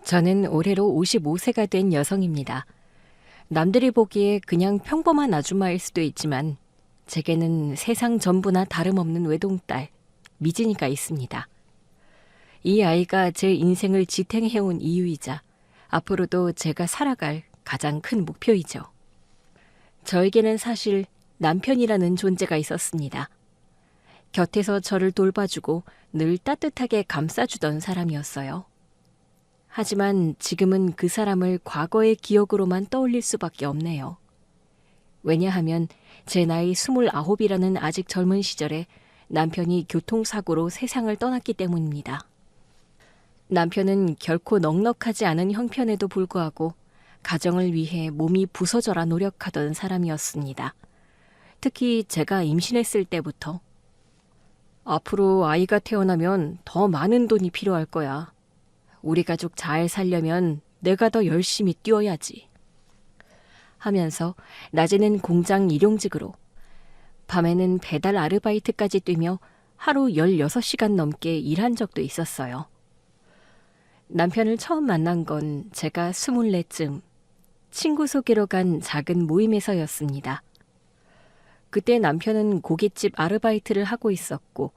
저는 올해로 55세가 된 여성입니다. 남들이 보기에 그냥 평범한 아줌마일 수도 있지만 제게는 세상 전부나 다름없는 외동딸, 미진이가 있습니다. 이 아이가 제 인생을 지탱해온 이유이자 앞으로도 제가 살아갈 가장 큰 목표이죠. 저에게는 사실 남편이라는 존재가 있었습니다. 곁에서 저를 돌봐주고 늘 따뜻하게 감싸주던 사람이었어요. 하지만 지금은 그 사람을 과거의 기억으로만 떠올릴 수밖에 없네요. 왜냐하면 제 나이 29이라는 아직 젊은 시절에 남편이 교통사고로 세상을 떠났기 때문입니다. 남편은 결코 넉넉하지 않은 형편에도 불구하고 가정을 위해 몸이 부서져라 노력하던 사람이었습니다. 특히 제가 임신했을 때부터 앞으로 아이가 태어나면 더 많은 돈이 필요할 거야. 우리 가족 잘 살려면 내가 더 열심히 뛰어야지. 하면서 낮에는 공장 일용직으로, 밤에는 배달 아르바이트까지 뛰며 하루 16시간 넘게 일한 적도 있었어요. 남편을 처음 만난 건 제가 24쯤 친구 소개로 간 작은 모임에서였습니다. 그때 남편은 고깃집 아르바이트를 하고 있었고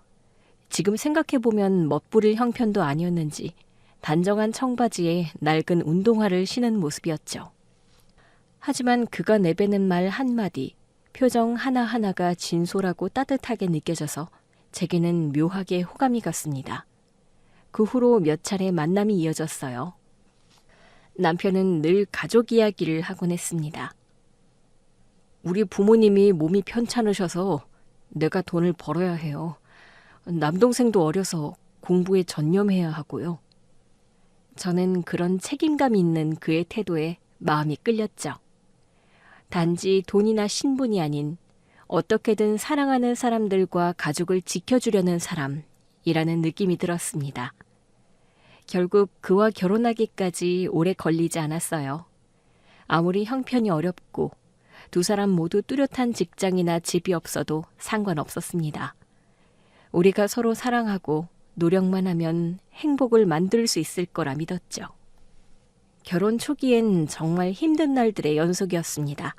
지금 생각해보면 멋부릴 형편도 아니었는지 단정한 청바지에 낡은 운동화를 신은 모습이었죠. 하지만 그가 내뱉는 말 한마디, 표정 하나하나가 진솔하고 따뜻하게 느껴져서 제게는 묘하게 호감이 갔습니다. 그 후로 몇 차례 만남이 이어졌어요. 남편은 늘 가족 이야기를 하곤 했습니다. 우리 부모님이 몸이 편찮으셔서 내가 돈을 벌어야 해요. 남동생도 어려서 공부에 전념해야 하고요. 저는 그런 책임감 있는 그의 태도에 마음이 끌렸죠. 단지 돈이나 신분이 아닌 어떻게든 사랑하는 사람들과 가족을 지켜주려는 사람이라는 느낌이 들었습니다. 결국 그와 결혼하기까지 오래 걸리지 않았어요. 아무리 형편이 어렵고 두 사람 모두 뚜렷한 직장이나 집이 없어도 상관없었습니다. 우리가 서로 사랑하고 노력만 하면 행복을 만들 수 있을 거라 믿었죠. 결혼 초기엔 정말 힘든 날들의 연속이었습니다.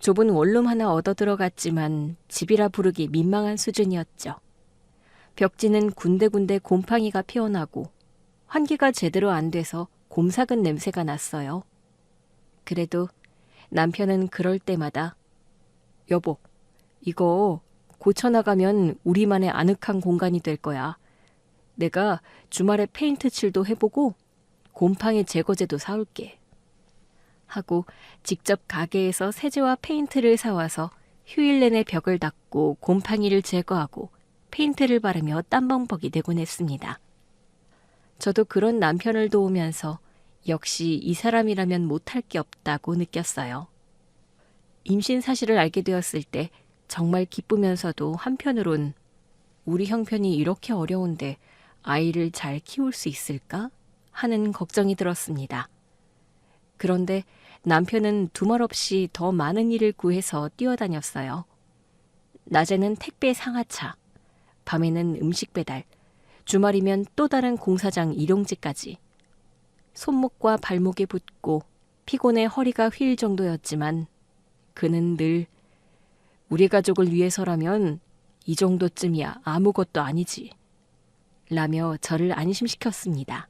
좁은 원룸 하나 얻어 들어갔지만 집이라 부르기 민망한 수준이었죠. 벽지는 군데군데 곰팡이가 피어나고 환기가 제대로 안 돼서 곰삭은 냄새가 났어요. 그래도 남편은 그럴 때마다 여보, 이거 고쳐나가면 우리만의 아늑한 공간이 될 거야. 내가 주말에 페인트 칠도 해보고 곰팡이 제거제도 사올게. 하고 직접 가게에서 세제와 페인트를 사와서 휴일 내내 벽을 닦고 곰팡이를 제거하고 페인트를 바르며 땀벙벅이 되곤 했습니다. 저도 그런 남편을 도우면서 역시 이 사람이라면 못할 게 없다고 느꼈어요. 임신 사실을 알게 되었을 때 정말 기쁘면서도 한편으론 우리 형편이 이렇게 어려운데 아이를 잘 키울 수 있을까? 하는 걱정이 들었습니다. 그런데 남편은 두말없이 더 많은 일을 구해서 뛰어다녔어요. 낮에는 택배 상하차, 밤에는 음식 배달, 주말이면 또 다른 공사장 일용직까지. 손목과 발목에 붙고 피곤해 허리가 휠 정도였지만 그는 늘 우리 가족을 위해서라면 이 정도쯤이야 아무것도 아니지 라며 저를 안심시켰습니다.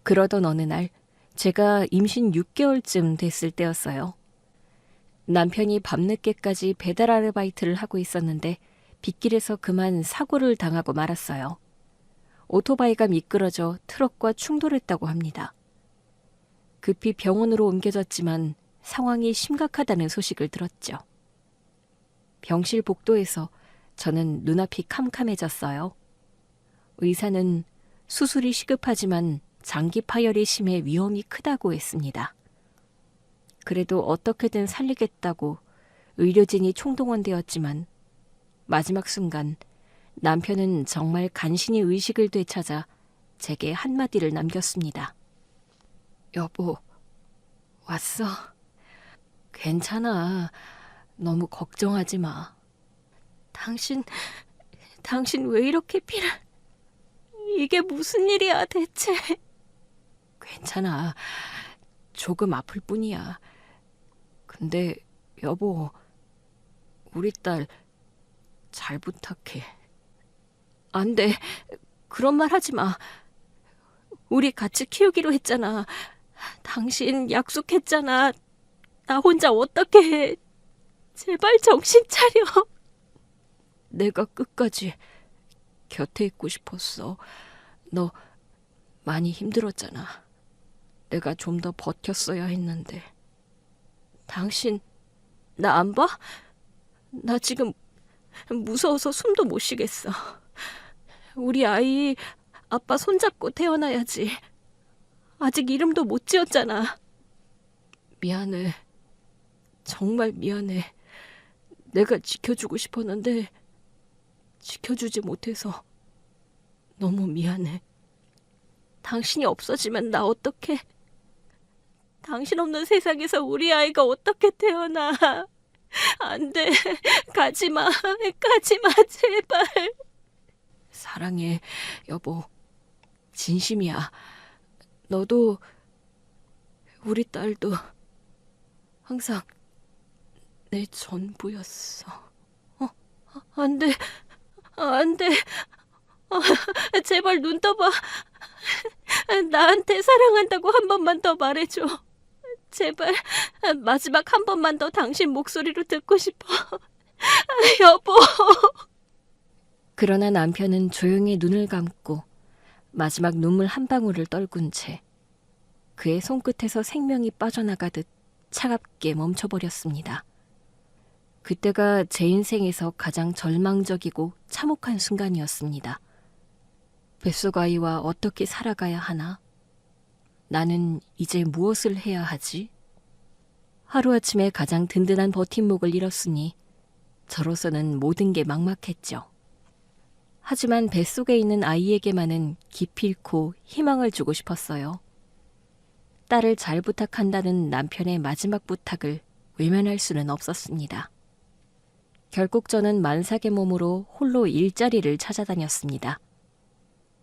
그러던 어느 날 제가 임신 6개월쯤 됐을 때였어요. 남편이 밤늦게까지 배달 아르바이트를 하고 있었는데 빗길에서 그만 사고를 당하고 말았어요. 오토바이가 미끄러져 트럭과 충돌했다고 합니다. 급히 병원으로 옮겨졌지만 상황이 심각하다는 소식을 들었죠. 병실 복도에서 저는 눈앞이 캄캄해졌어요. 의사는 수술이 시급하지만 장기 파열이 심해 위험이 크다고 했습니다. 그래도 어떻게든 살리겠다고 의료진이 총동원되었지만 마지막 순간 남편은 정말 간신히 의식을 되찾아 제게 한마디를 남겼습니다. 여보, 왔어. 괜찮아. 너무 걱정하지 마. 당신 왜 이렇게 피를... 이게 무슨 일이야 대체? 괜찮아. 조금 아플 뿐이야. 근데 여보, 우리 딸 잘 부탁해. 안 돼. 그런 말 하지 마. 우리 같이 키우기로 했잖아. 당신 약속했잖아. 나 혼자 어떻게 해. 제발 정신 차려. 내가 끝까지 곁에 있고 싶었어. 너 많이 힘들었잖아. 내가 좀 더 버텼어야 했는데. 당신 나 안 봐? 나 지금 무서워서 숨도 못 쉬겠어. 우리 아이 아빠 손잡고 태어나야지. 아직 이름도 못 지었잖아. 미안해. 정말 미안해. 내가 지켜주고 싶었는데 지켜주지 못해서 너무 미안해. 당신이 없어지면 나 어떡해? 당신 없는 세상에서 우리 아이가 어떻게 태어나? 안 돼. 가지마. 가지마, 제발. 사랑해, 여보. 진심이야. 너도 우리 딸도 항상 내 전부였어. 안 돼. 안 돼. 제발 눈 떠봐. 나한테 사랑한다고 한 번만 더 말해줘. 제발 마지막 한 번만 더 당신 목소리로 듣고 싶어. 여보. 그러나 남편은 조용히 눈을 감고 마지막 눈물 한 방울을 떨군 채 그의 손끝에서 생명이 빠져나가듯 차갑게 멈춰버렸습니다. 그때가 제 인생에서 가장 절망적이고 참혹한 순간이었습니다. 뱃속 아이와 어떻게 살아가야 하나? 나는 이제 무엇을 해야 하지? 하루아침에 가장 든든한 버팀목을 잃었으니 저로서는 모든 게 막막했죠. 하지만 뱃속에 있는 아이에게만은 기필코 희망을 주고 싶었어요. 딸을 잘 부탁한다는 남편의 마지막 부탁을 외면할 수는 없었습니다. 결국 저는 만삭의 몸으로 홀로 일자리를 찾아다녔습니다.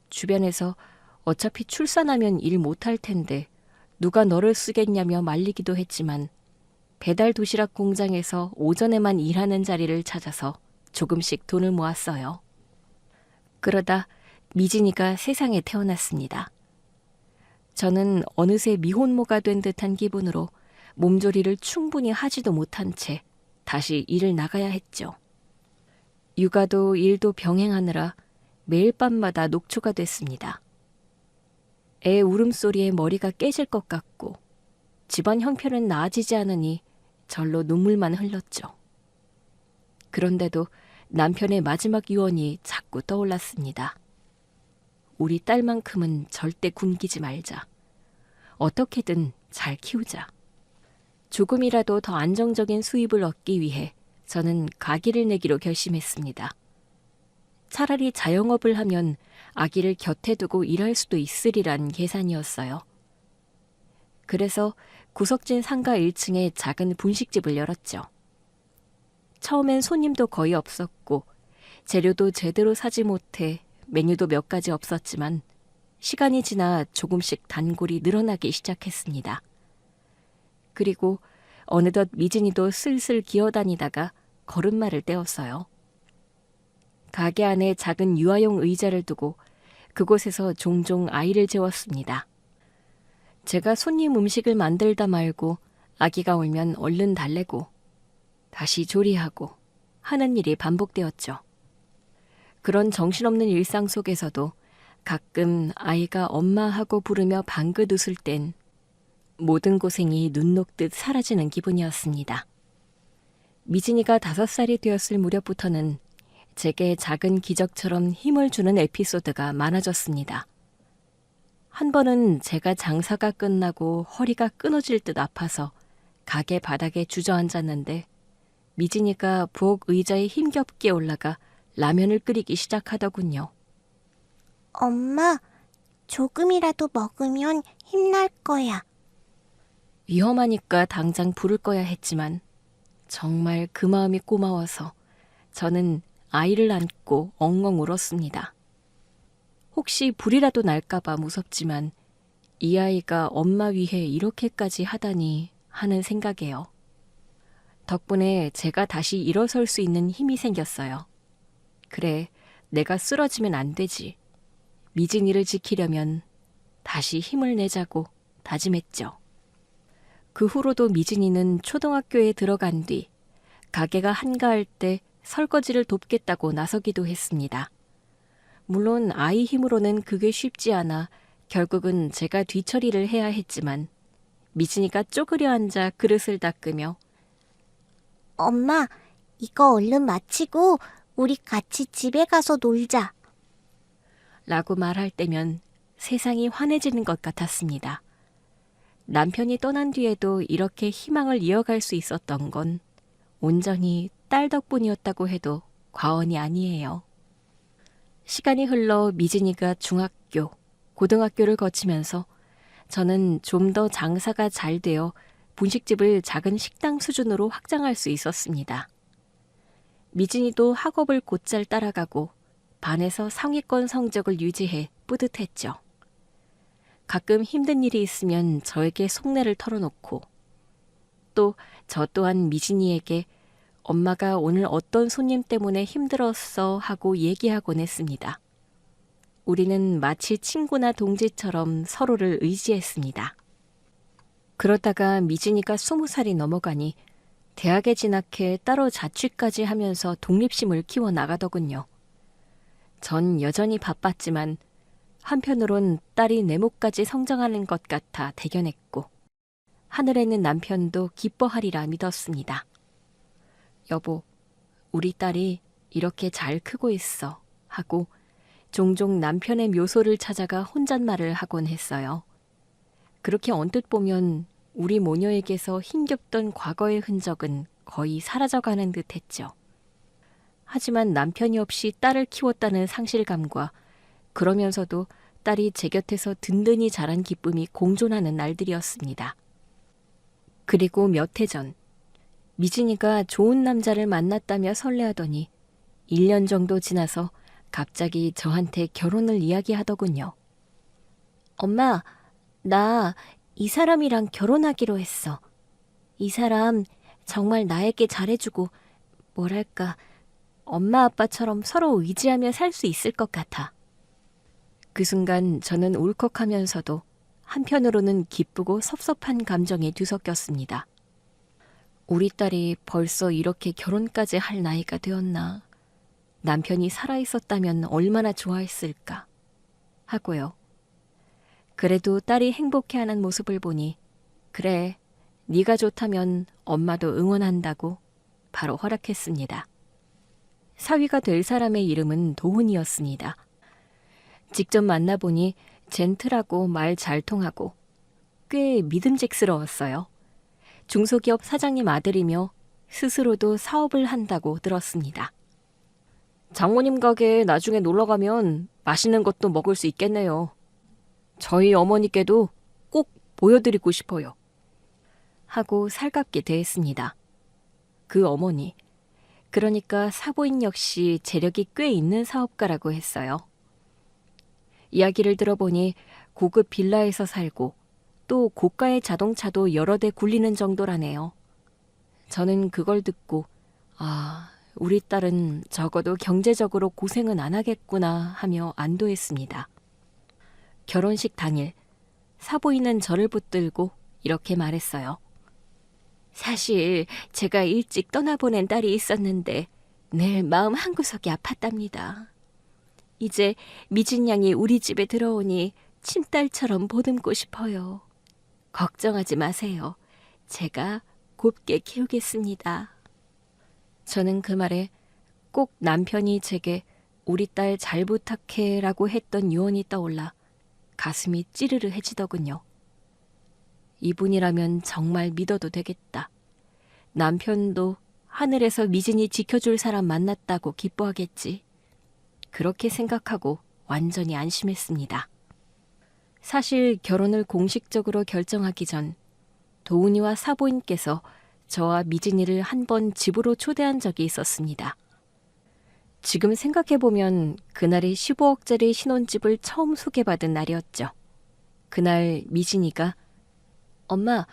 주변에서 어차피 출산하면 일 못할 텐데 누가 너를 쓰겠냐며 말리기도 했지만 배달 도시락 공장에서 오전에만 일하는 자리를 찾아서 조금씩 돈을 모았어요. 그러다 미진이가 세상에 태어났습니다. 저는 어느새 미혼모가 된 듯한 기분으로 몸조리를 충분히 하지도 못한 채 다시 일을 나가야 했죠. 육아도 일도 병행하느라 매일 밤마다 녹초가 됐습니다. 애 울음소리에 머리가 깨질 것 같고 집안 형편은 나아지지 않으니 절로 눈물만 흘렀죠. 그런데도 남편의 마지막 유언이 자꾸 떠올랐습니다. 우리 딸만큼은 절대 굶기지 말자. 어떻게든 잘 키우자. 조금이라도 더 안정적인 수입을 얻기 위해 저는 가기를 내기로 결심했습니다. 차라리 자영업을 하면 아기를 곁에 두고 일할 수도 있으리란 계산이었어요. 그래서 구석진 상가 1층에 작은 분식집을 열었죠. 처음엔 손님도 거의 없었고 재료도 제대로 사지 못해 메뉴도 몇 가지 없었지만 시간이 지나 조금씩 단골이 늘어나기 시작했습니다. 그리고 어느덧 미진이도 슬슬 기어다니다가 걸음마를 떼었어요. 가게 안에 작은 유아용 의자를 두고 그곳에서 종종 아이를 재웠습니다. 제가 손님 음식을 만들다 말고 아기가 울면 얼른 달래고 다시 조리하고 하는 일이 반복되었죠. 그런 정신없는 일상 속에서도 가끔 아이가 엄마하고 부르며 방긋 웃을 땐 모든 고생이 눈 녹듯 사라지는 기분이었습니다. 미진이가 5살이 되었을 무렵부터는 제게 작은 기적처럼 힘을 주는 에피소드가 많아졌습니다. 한 번은 제가 장사가 끝나고 허리가 끊어질 듯 아파서 가게 바닥에 주저앉았는데 미진이가 부엌 의자에 힘겹게 올라가 라면을 끓이기 시작하더군요. 엄마, 조금이라도 먹으면 힘날 거야. 위험하니까 당장 부를 거야 했지만 정말 그 마음이 고마워서 저는 아이를 안고 엉엉 울었습니다. 혹시 불이라도 날까봐 무섭지만 이 아이가 엄마 위해 이렇게까지 하다니 하는 생각에요. 덕분에 제가 다시 일어설 수 있는 힘이 생겼어요. 그래, 내가 쓰러지면 안 되지. 미진이를 지키려면 다시 힘을 내자고 다짐했죠. 그 후로도 미진이는 초등학교에 들어간 뒤 가게가 한가할 때 설거지를 돕겠다고 나서기도 했습니다. 물론 아이 힘으로는 그게 쉽지 않아 결국은 제가 뒤처리를 해야 했지만 미진이가 쪼그려 앉아 그릇을 닦으며 엄마, 이거 얼른 마치고 우리 같이 집에 가서 놀자. 라고 말할 때면 세상이 환해지는 것 같았습니다. 남편이 떠난 뒤에도 이렇게 희망을 이어갈 수 있었던 건 온전히 딸 덕분이었다고 해도 과언이 아니에요. 시간이 흘러 미진이가 중학교, 고등학교를 거치면서 저는 좀 더 장사가 잘 되어 분식집을 작은 식당 수준으로 확장할 수 있었습니다. 미진이도 학업을 곧잘 따라가고 반에서 상위권 성적을 유지해 뿌듯했죠. 가끔 힘든 일이 있으면 저에게 속내를 털어놓고 또 저 또한 미진이에게 엄마가 오늘 어떤 손님 때문에 힘들었어 하고 얘기하곤 했습니다. 우리는 마치 친구나 동지처럼 서로를 의지했습니다. 그러다가 미진이가 20살이 넘어가니 대학에 진학해 따로 자취까지 하면서 독립심을 키워나가더군요. 전 여전히 바빴지만 한편으론 딸이 내목까지 성장하는 것 같아 대견했고 하늘에 있는 남편도 기뻐하리라 믿었습니다. 여보, 우리 딸이 이렇게 잘 크고 있어 하고 종종 남편의 묘소를 찾아가 혼잣말을 하곤 했어요. 그렇게 언뜻 보면 우리 모녀에게서 힘겹던 과거의 흔적은 거의 사라져가는 듯했죠. 하지만 남편이 없이 딸을 키웠다는 상실감과 그러면서도 딸이 제 곁에서 든든히 자란 기쁨이 공존하는 날들이었습니다. 그리고 몇 해 전, 미진이가 좋은 남자를 만났다며 설레하더니 1년 정도 지나서 갑자기 저한테 결혼을 이야기하더군요. 엄마, 나 이 사람이랑 결혼하기로 했어. 이 사람 정말 나에게 잘해주고 뭐랄까 엄마 아빠처럼 서로 의지하며 살 수 있을 것 같아. 그 순간 저는 울컥하면서도 한편으로는 기쁘고 섭섭한 감정이 뒤섞였습니다. 우리 딸이 벌써 이렇게 결혼까지 할 나이가 되었나. 남편이 살아있었다면 얼마나 좋아했을까 하고요. 그래도 딸이 행복해하는 모습을 보니 그래, 네가 좋다면 엄마도 응원한다고 바로 허락했습니다. 사위가 될 사람의 이름은 도훈이었습니다. 직접 만나보니 젠틀하고 말 잘 통하고 꽤 믿음직스러웠어요. 중소기업 사장님 아들이며 스스로도 사업을 한다고 들었습니다. 장모님 가게에 나중에 놀러가면 맛있는 것도 먹을 수 있겠네요. 저희 어머니께도 꼭 보여드리고 싶어요. 하고 살갑게 대했습니다. 그 어머니, 그러니까 사부인 역시 재력이 꽤 있는 사업가라고 했어요. 이야기를 들어보니 고급 빌라에서 살고 또 고가의 자동차도 여러 대 굴리는 정도라네요. 저는 그걸 듣고 우리 딸은 적어도 경제적으로 고생은 안 하겠구나 하며 안도했습니다. 결혼식 당일 사부인은 저를 붙들고 이렇게 말했어요. 사실 제가 일찍 떠나보낸 딸이 있었는데 늘 마음 한구석이 아팠답니다. 이제 미진 양이 우리 집에 들어오니 친딸처럼 보듬고 싶어요. 걱정하지 마세요. 제가 곱게 키우겠습니다. 저는 그 말에 꼭 남편이 제게 우리 딸 잘 부탁해 라고 했던 유언이 떠올라 가슴이 찌르르해지더군요. 이분이라면 정말 믿어도 되겠다. 남편도 하늘에서 미진이 지켜줄 사람 만났다고 기뻐하겠지. 그렇게 생각하고 완전히 안심했습니다. 사실 결혼을 공식적으로 결정하기 전 도훈이와 사부인께서 저와 미진이를 한 번 집으로 초대한 적이 있었습니다. 지금 생각해보면 그날이 15억짜리 신혼집을 처음 소개받은 날이었죠. 그날 미진이가 엄마,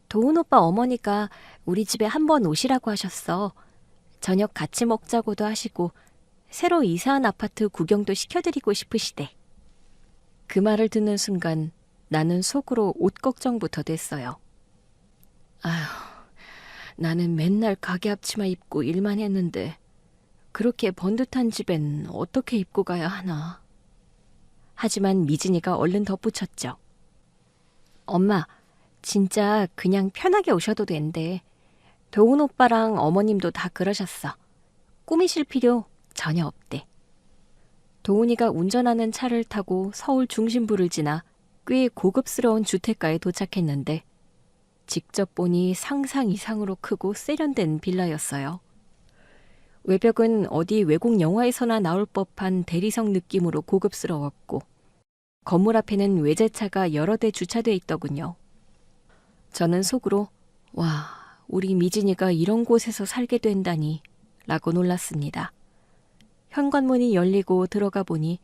도훈 오빠 어머니가 우리 집에 한번 오시라고 하셨어. 저녁 같이 먹자고도 하시고 새로 이사한 아파트 구경도 시켜드리고 싶으시대. 그 말을 듣는 순간 나는 속으로 옷 걱정부터 됐어요. 아휴, 나는 맨날 가게 앞치마 입고 일만 했는데 그렇게 번듯한 집엔 어떻게 입고 가야 하나. 하지만 미진이가 얼른 덧붙였죠. 엄마, 진짜 그냥 편하게 오셔도 된대. 도훈 오빠랑 어머님도 다 그러셨어. 꾸미실 필요 전혀 없대. 도훈이가 운전하는 차를 타고 서울 중심부를 지나 꽤 고급스러운 주택가에 도착했는데 직접 보니 상상 이상으로 크고 세련된 빌라였어요. 외벽은 어디 외국 영화에서나 나올 법한 대리석 느낌으로 고급스러웠고 건물 앞에는 외제차가 여러 대 주차돼 있더군요. 저는 속으로 와, 우리 미진이가 이런 곳에서 살게 된다니 라고 놀랐습니다. 현관문이 열리고 들어가 보니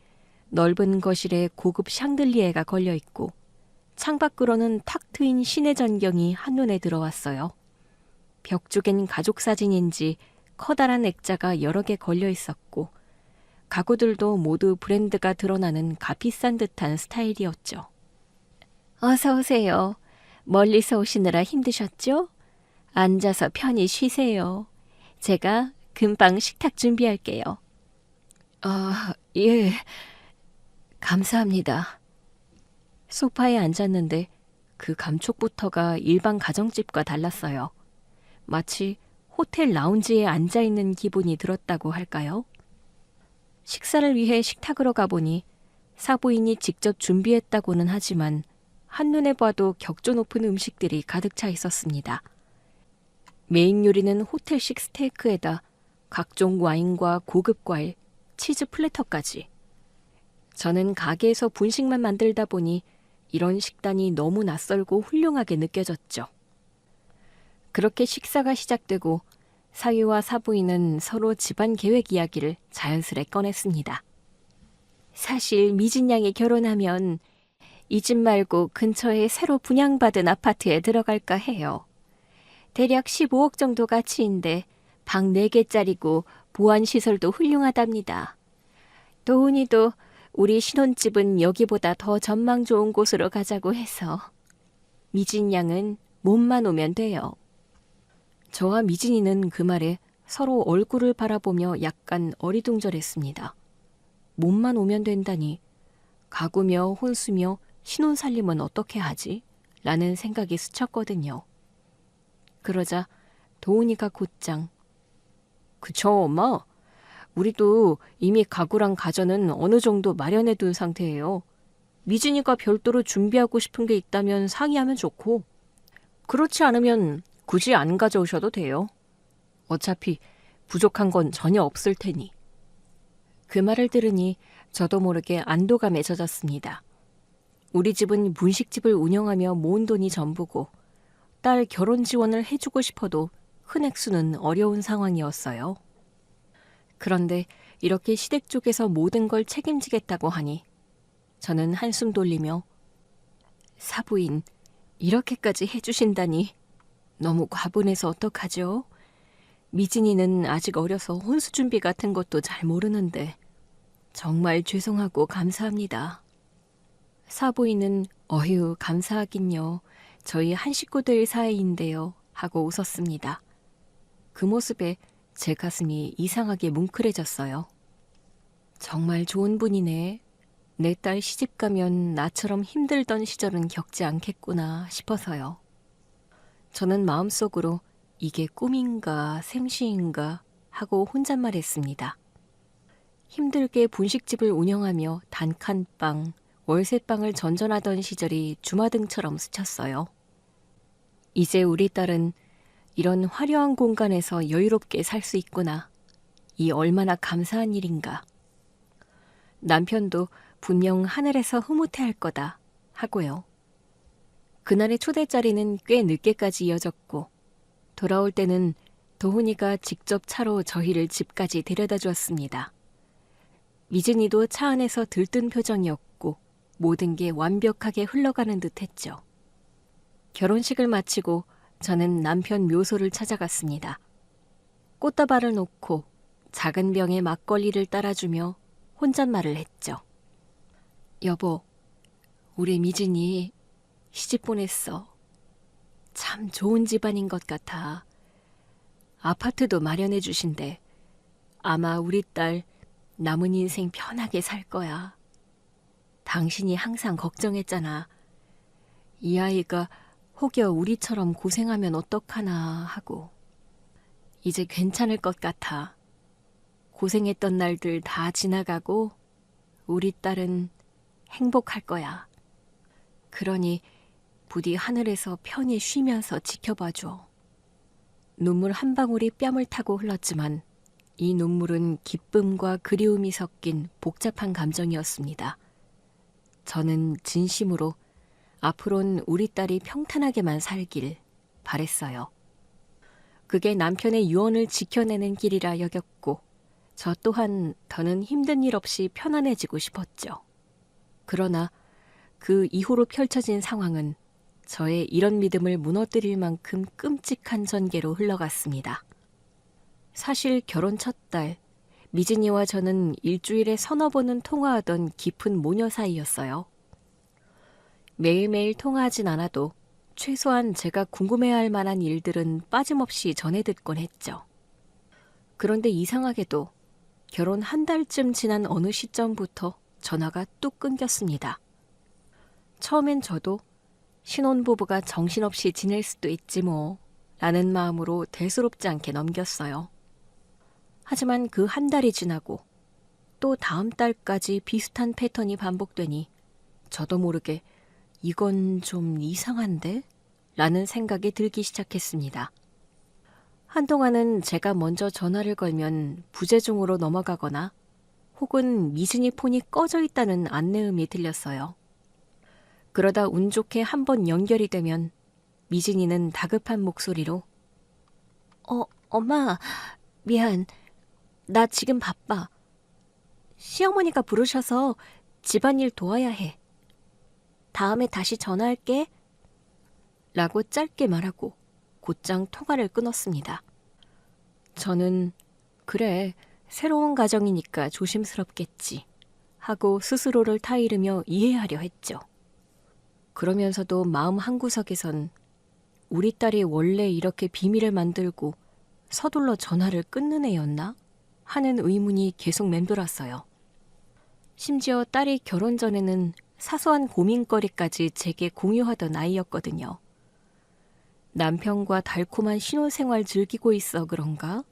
넓은 거실에 고급 샹들리에가 걸려 있고 창밖으로는 탁 트인 시내 전경이 한눈에 들어왔어요. 벽 쪽엔 가족 사진인지 커다란 액자가 여러 개 걸려 있었고 가구들도 모두 브랜드가 드러나는 값비싼 듯한 스타일이었죠. 어서 오세요. 멀리서 오시느라 힘드셨죠? 앉아서 편히 쉬세요. 제가 금방 식탁 준비할게요. 아, 예. 감사합니다. 소파에 앉았는데 그 감촉부터가 일반 가정집과 달랐어요. 마치 호텔 라운지에 앉아있는 기분이 들었다고 할까요? 식사를 위해 식탁으로 가보니 사부인이 직접 준비했다고는 하지만 한눈에 봐도 격조 높은 음식들이 가득 차 있었습니다. 메인 요리는 호텔식 스테이크에다 각종 와인과 고급 과일, 치즈 플래터까지. 저는 가게에서 분식만 만들다 보니 이런 식단이 너무 낯설고 훌륭하게 느껴졌죠. 그렇게 식사가 시작되고 사위와 사부인은 서로 집안 계획 이야기를 자연스레 꺼냈습니다. 사실 미진 양이 결혼하면 이 집 말고 근처에 새로 분양받은 아파트에 들어갈까 해요. 대략 15억 정도 가치인데 방 4개짜리고 보안시설도 훌륭하답니다. 도훈이도 우리 신혼집은 여기보다 더 전망 좋은 곳으로 가자고 해서 미진 양은 몸만 오면 돼요. 저와 미진이는 그 말에 서로 얼굴을 바라보며 약간 어리둥절했습니다. 몸만 오면 된다니 가구며 혼수며 신혼살림은 어떻게 하지? 라는 생각이 스쳤거든요. 그러자 도훈이가 곧장 그쵸 엄마? 우리도 이미 가구랑 가전은 어느 정도 마련해 둔 상태예요. 미진이가 별도로 준비하고 싶은 게 있다면 상의하면 좋고 그렇지 않으면 굳이 안 가져오셔도 돼요. 어차피 부족한 건 전혀 없을 테니. 그 말을 들으니 저도 모르게 안도감에 젖었습니다. 우리 집은 분식집을 운영하며 모은 돈이 전부고 딸 결혼 지원을 해주고 싶어도 큰 액수는 어려운 상황이었어요. 그런데 이렇게 시댁 쪽에서 모든 걸 책임지겠다고 하니 저는 한숨 돌리며 사부인 이렇게까지 해주신다니 너무 과분해서 어떡하죠? 미진이는 아직 어려서 혼수 준비 같은 것도 잘 모르는데 정말 죄송하고 감사합니다. 사부인은 어휴 감사하긴요. 저희 한 식구들 사이인데요 하고 웃었습니다. 그 모습에 제 가슴이 이상하게 뭉클해졌어요. 정말 좋은 분이네. 내 딸 시집 가면 나처럼 힘들던 시절은 겪지 않겠구나 싶어서요. 저는 마음속으로 이게 꿈인가 생시인가 하고 혼잣말했습니다. 힘들게 분식집을 운영하며 단칸방, 월세방을 전전하던 시절이 주마등처럼 스쳤어요. 이제 우리 딸은 이런 화려한 공간에서 여유롭게 살 수 있구나. 이 얼마나 감사한 일인가. 남편도 분명 하늘에서 흐뭇해할 거다 하고요. 그날의 초대 자리는 꽤 늦게까지 이어졌고 돌아올 때는 도훈이가 직접 차로 저희를 집까지 데려다 주었습니다. 미진이도 차 안에서 들뜬 표정이었고 모든 게 완벽하게 흘러가는 듯했죠. 결혼식을 마치고 저는 남편 묘소를 찾아갔습니다. 꽃다발을 놓고 작은 병에 막걸리를 따라주며 혼잣말을 했죠. 여보, 우리 미진이 시집 보냈어. 참 좋은 집안인 것 같아. 아파트도 마련해 주신대. 아마 우리 딸 남은 인생 편하게 살 거야. 당신이 항상 걱정했잖아. 이 아이가 혹여 우리처럼 고생하면 어떡하나 하고. 이제 괜찮을 것 같아. 고생했던 날들 다 지나가고 우리 딸은 행복할 거야. 그러니 부디 하늘에서 편히 쉬면서 지켜봐줘. 눈물 한 방울이 뺨을 타고 흘렀지만 이 눈물은 기쁨과 그리움이 섞인 복잡한 감정이었습니다. 저는 진심으로 앞으론 우리 딸이 평탄하게만 살길 바랬어요. 그게 남편의 유언을 지켜내는 길이라 여겼고 저 또한 더는 힘든 일 없이 편안해지고 싶었죠. 그러나 그 이후로 펼쳐진 상황은 저의 이런 믿음을 무너뜨릴 만큼 끔찍한 전개로 흘러갔습니다. 사실 결혼 첫 달, 미진이와 저는 일주일에 서너 번은 통화하던 깊은 모녀 사이였어요. 매일매일 통화하진 않아도 최소한 제가 궁금해할 만한 일들은 빠짐없이 전해 듣곤 했죠. 그런데 이상하게도 결혼 한 달쯤 지난 어느 시점부터 전화가 뚝 끊겼습니다. 처음엔 저도 신혼부부가 정신없이 지낼 수도 있지 뭐 라는 마음으로 대수롭지 않게 넘겼어요. 하지만 그 한 달이 지나고 또 다음 달까지 비슷한 패턴이 반복되니 저도 모르게 이건 좀 이상한데? 라는 생각이 들기 시작했습니다. 한동안은 제가 먼저 전화를 걸면 부재중으로 넘어가거나 혹은 미진이 폰이 꺼져 있다는 안내음이 들렸어요. 그러다 운 좋게 한번 연결이 되면 미진이는 다급한 목소리로 엄마, 미안. 나 지금 바빠. 시어머니가 부르셔서 집안일 도와야 해. 다음에 다시 전화할게. 라고 짧게 말하고 곧장 통화를 끊었습니다. 저는 그래, 새로운 가정이니까 조심스럽겠지 하고 스스로를 타이르며 이해하려 했죠. 그러면서도 마음 한구석에선 우리 딸이 원래 이렇게 비밀을 만들고 서둘러 전화를 끊는 애였나? 하는 의문이 계속 맴돌았어요. 심지어 딸이 결혼 전에는 사소한 고민거리까지 제게 공유하던 아이였거든요. 남편과 달콤한 신혼생활 즐기고 있어 그런가?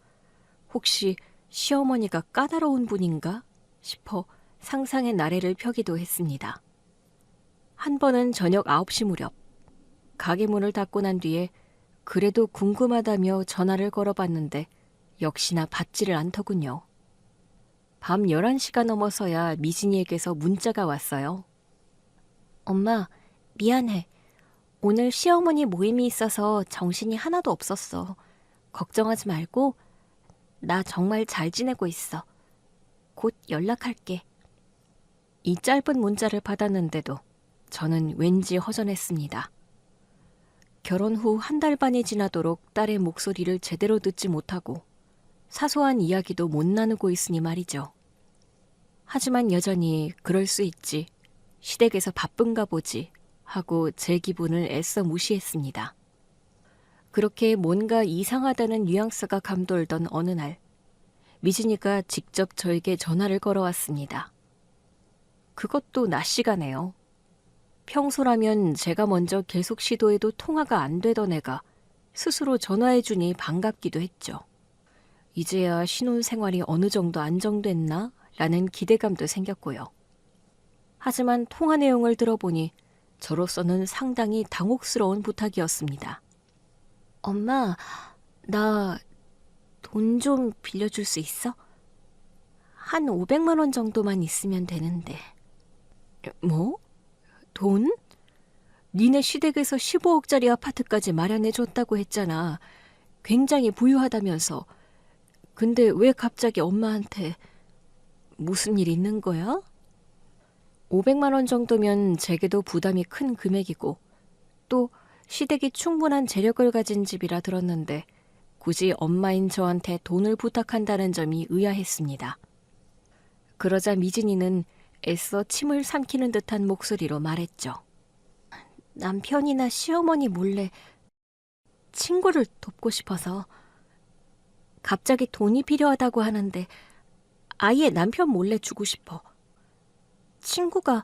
혹시 시어머니가 까다로운 분인가? 싶어 상상의 나래를 펴기도 했습니다. 한 번은 저녁 9시 무렵 가게 문을 닫고 난 뒤에 그래도 궁금하다며 전화를 걸어봤는데 역시나 받지를 않더군요. 밤 11시가 넘어서야 미진이에게서 문자가 왔어요. 엄마, 미안해. 오늘 시어머니 모임이 있어서 정신이 하나도 없었어. 걱정하지 말고 나 정말 잘 지내고 있어. 곧 연락할게. 이 짧은 문자를 받았는데도 저는 왠지 허전했습니다. 결혼 후 한 달 반이 지나도록 딸의 목소리를 제대로 듣지 못하고 사소한 이야기도 못 나누고 있으니 말이죠. 하지만 여전히 그럴 수 있지. 시댁에서 바쁜가 보지 하고 제 기분을 애써 무시했습니다. 그렇게 뭔가 이상하다는 뉘앙스가 감돌던 어느 날 미진이가 직접 저에게 전화를 걸어왔습니다. 그것도 낮 시간에요. 평소라면 제가 먼저 계속 시도해도 통화가 안 되던 애가 스스로 전화해주니 반갑기도 했죠. 이제야 신혼생활이 어느 정도 안정됐나? 라는 기대감도 생겼고요. 하지만 통화 내용을 들어보니 저로서는 상당히 당혹스러운 부탁이었습니다. 엄마, 나 돈 좀 빌려줄 수 있어? 한 500만 원 정도만 있으면 되는데. 뭐? 돈? 니네 시댁에서 15억짜리 아파트까지 마련해줬다고 했잖아. 굉장히 부유하다면서. 근데 왜 갑자기 엄마한테 무슨 일 있는 거야? 500만 원 정도면 제게도 부담이 큰 금액이고 또 시댁이 충분한 재력을 가진 집이라 들었는데 굳이 엄마인 저한테 돈을 부탁한다는 점이 의아했습니다. 그러자 미진이는 애써 침을 삼키는 듯한 목소리로 말했죠. 남편이나 시어머니 몰래 친구를 돕고 싶어서 갑자기 돈이 필요하다고 하는데 아예 남편 몰래 주고 싶어. 친구가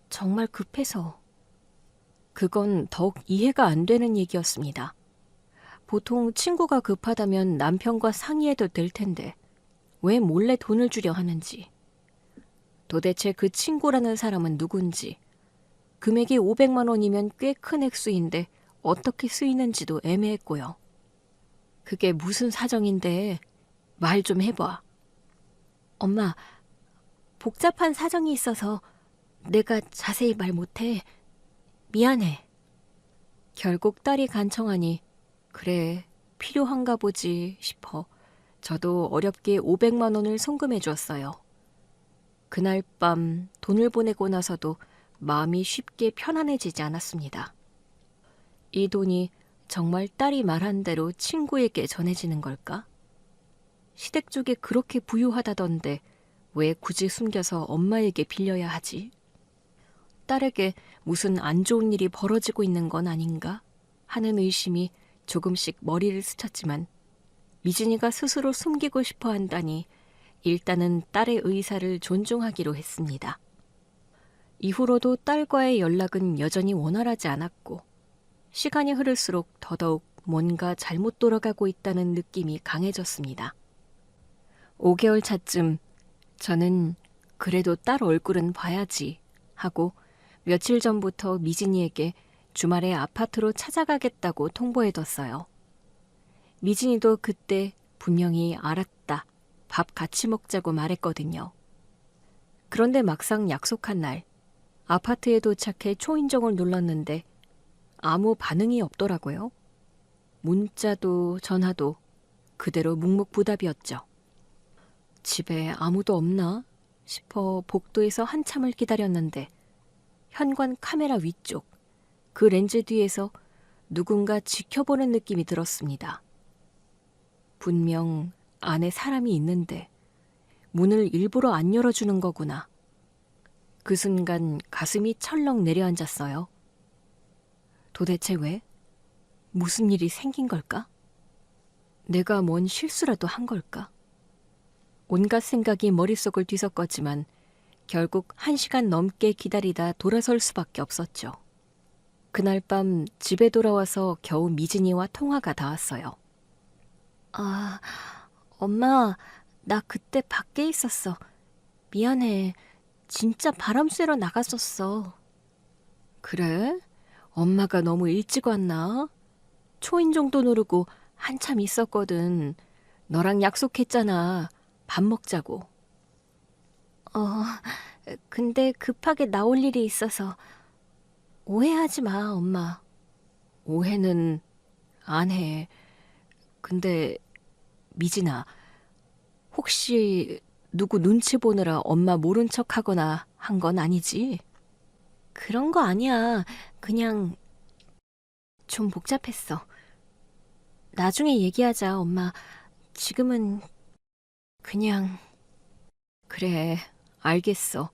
정말 급해서. 그건 더욱 이해가 안 되는 얘기였습니다. 보통 친구가 급하다면 남편과 상의해도 될 텐데 왜 몰래 돈을 주려 하는지. 도대체 그 친구라는 사람은 누군지. 금액이 500만 원이면 꽤 큰 액수인데 어떻게 쓰이는지도 애매했고요. 그게 무슨 사정인데 말 좀 해봐. 엄마, 복잡한 사정이 있어서 내가 자세히 말 못해. 미안해. 결국 딸이 간청하니 그래, 필요한가 보지 싶어 저도 어렵게 500만 원을 송금해 주었어요. 그날 밤 돈을 보내고 나서도 마음이 쉽게 편안해지지 않았습니다. 이 돈이 정말 딸이 말한 대로 친구에게 전해지는 걸까? 시댁 쪽에 그렇게 부유하다던데 왜 굳이 숨겨서 엄마에게 빌려야 하지? 딸에게 무슨 안 좋은 일이 벌어지고 있는 건 아닌가 하는 의심이 조금씩 머리를 스쳤지만 미진이가 스스로 숨기고 싶어 한다니 일단은 딸의 의사를 존중하기로 했습니다. 이후로도 딸과의 연락은 여전히 원활하지 않았고 시간이 흐를수록 더더욱 뭔가 잘못 돌아가고 있다는 느낌이 강해졌습니다. 5개월 차쯤 저는 그래도 딸 얼굴은 봐야지 하고 며칠 전부터 미진이에게 주말에 아파트로 찾아가겠다고 통보해뒀어요. 미진이도 그때 분명히 알았다, 밥 같이 먹자고 말했거든요. 그런데 막상 약속한 날 아파트에 도착해 초인종을 눌렀는데 아무 반응이 없더라고요. 문자도 전화도 그대로 묵묵부답이었죠. 집에 아무도 없나 싶어 복도에서 한참을 기다렸는데 현관 카메라 위쪽 그 렌즈 뒤에서 누군가 지켜보는 느낌이 들었습니다. 분명 안에 사람이 있는데 문을 일부러 안 열어주는 거구나. 그 순간 가슴이 철렁 내려앉았어요. 도대체 왜? 무슨 일이 생긴 걸까? 내가 뭔 실수라도 한 걸까? 온갖 생각이 머릿속을 뒤섞었지만 결국 1시간 넘게 기다리다 돌아설 수밖에 없었죠. 그날 밤 집에 돌아와서 겨우 미진이와 통화가 닿았어요. 아, 엄마, 나 그때 밖에 있었어. 미안해. 진짜 바람 쐬러 나갔었어. 그래? 엄마가 너무 일찍 왔나? 초인종도 누르고 한참 있었거든. 너랑 약속했잖아. 밥 먹자고. 근데 급하게 나올 일이 있어서 오해하지 마, 엄마. 오해는 안 해. 근데 미진아, 혹시 누구 눈치 보느라 엄마 모른 척하거나 한 건 아니지? 그런 거 아니야. 그냥 좀 복잡했어. 나중에 얘기하자, 엄마. 지금은 그냥... 그래, 알겠어.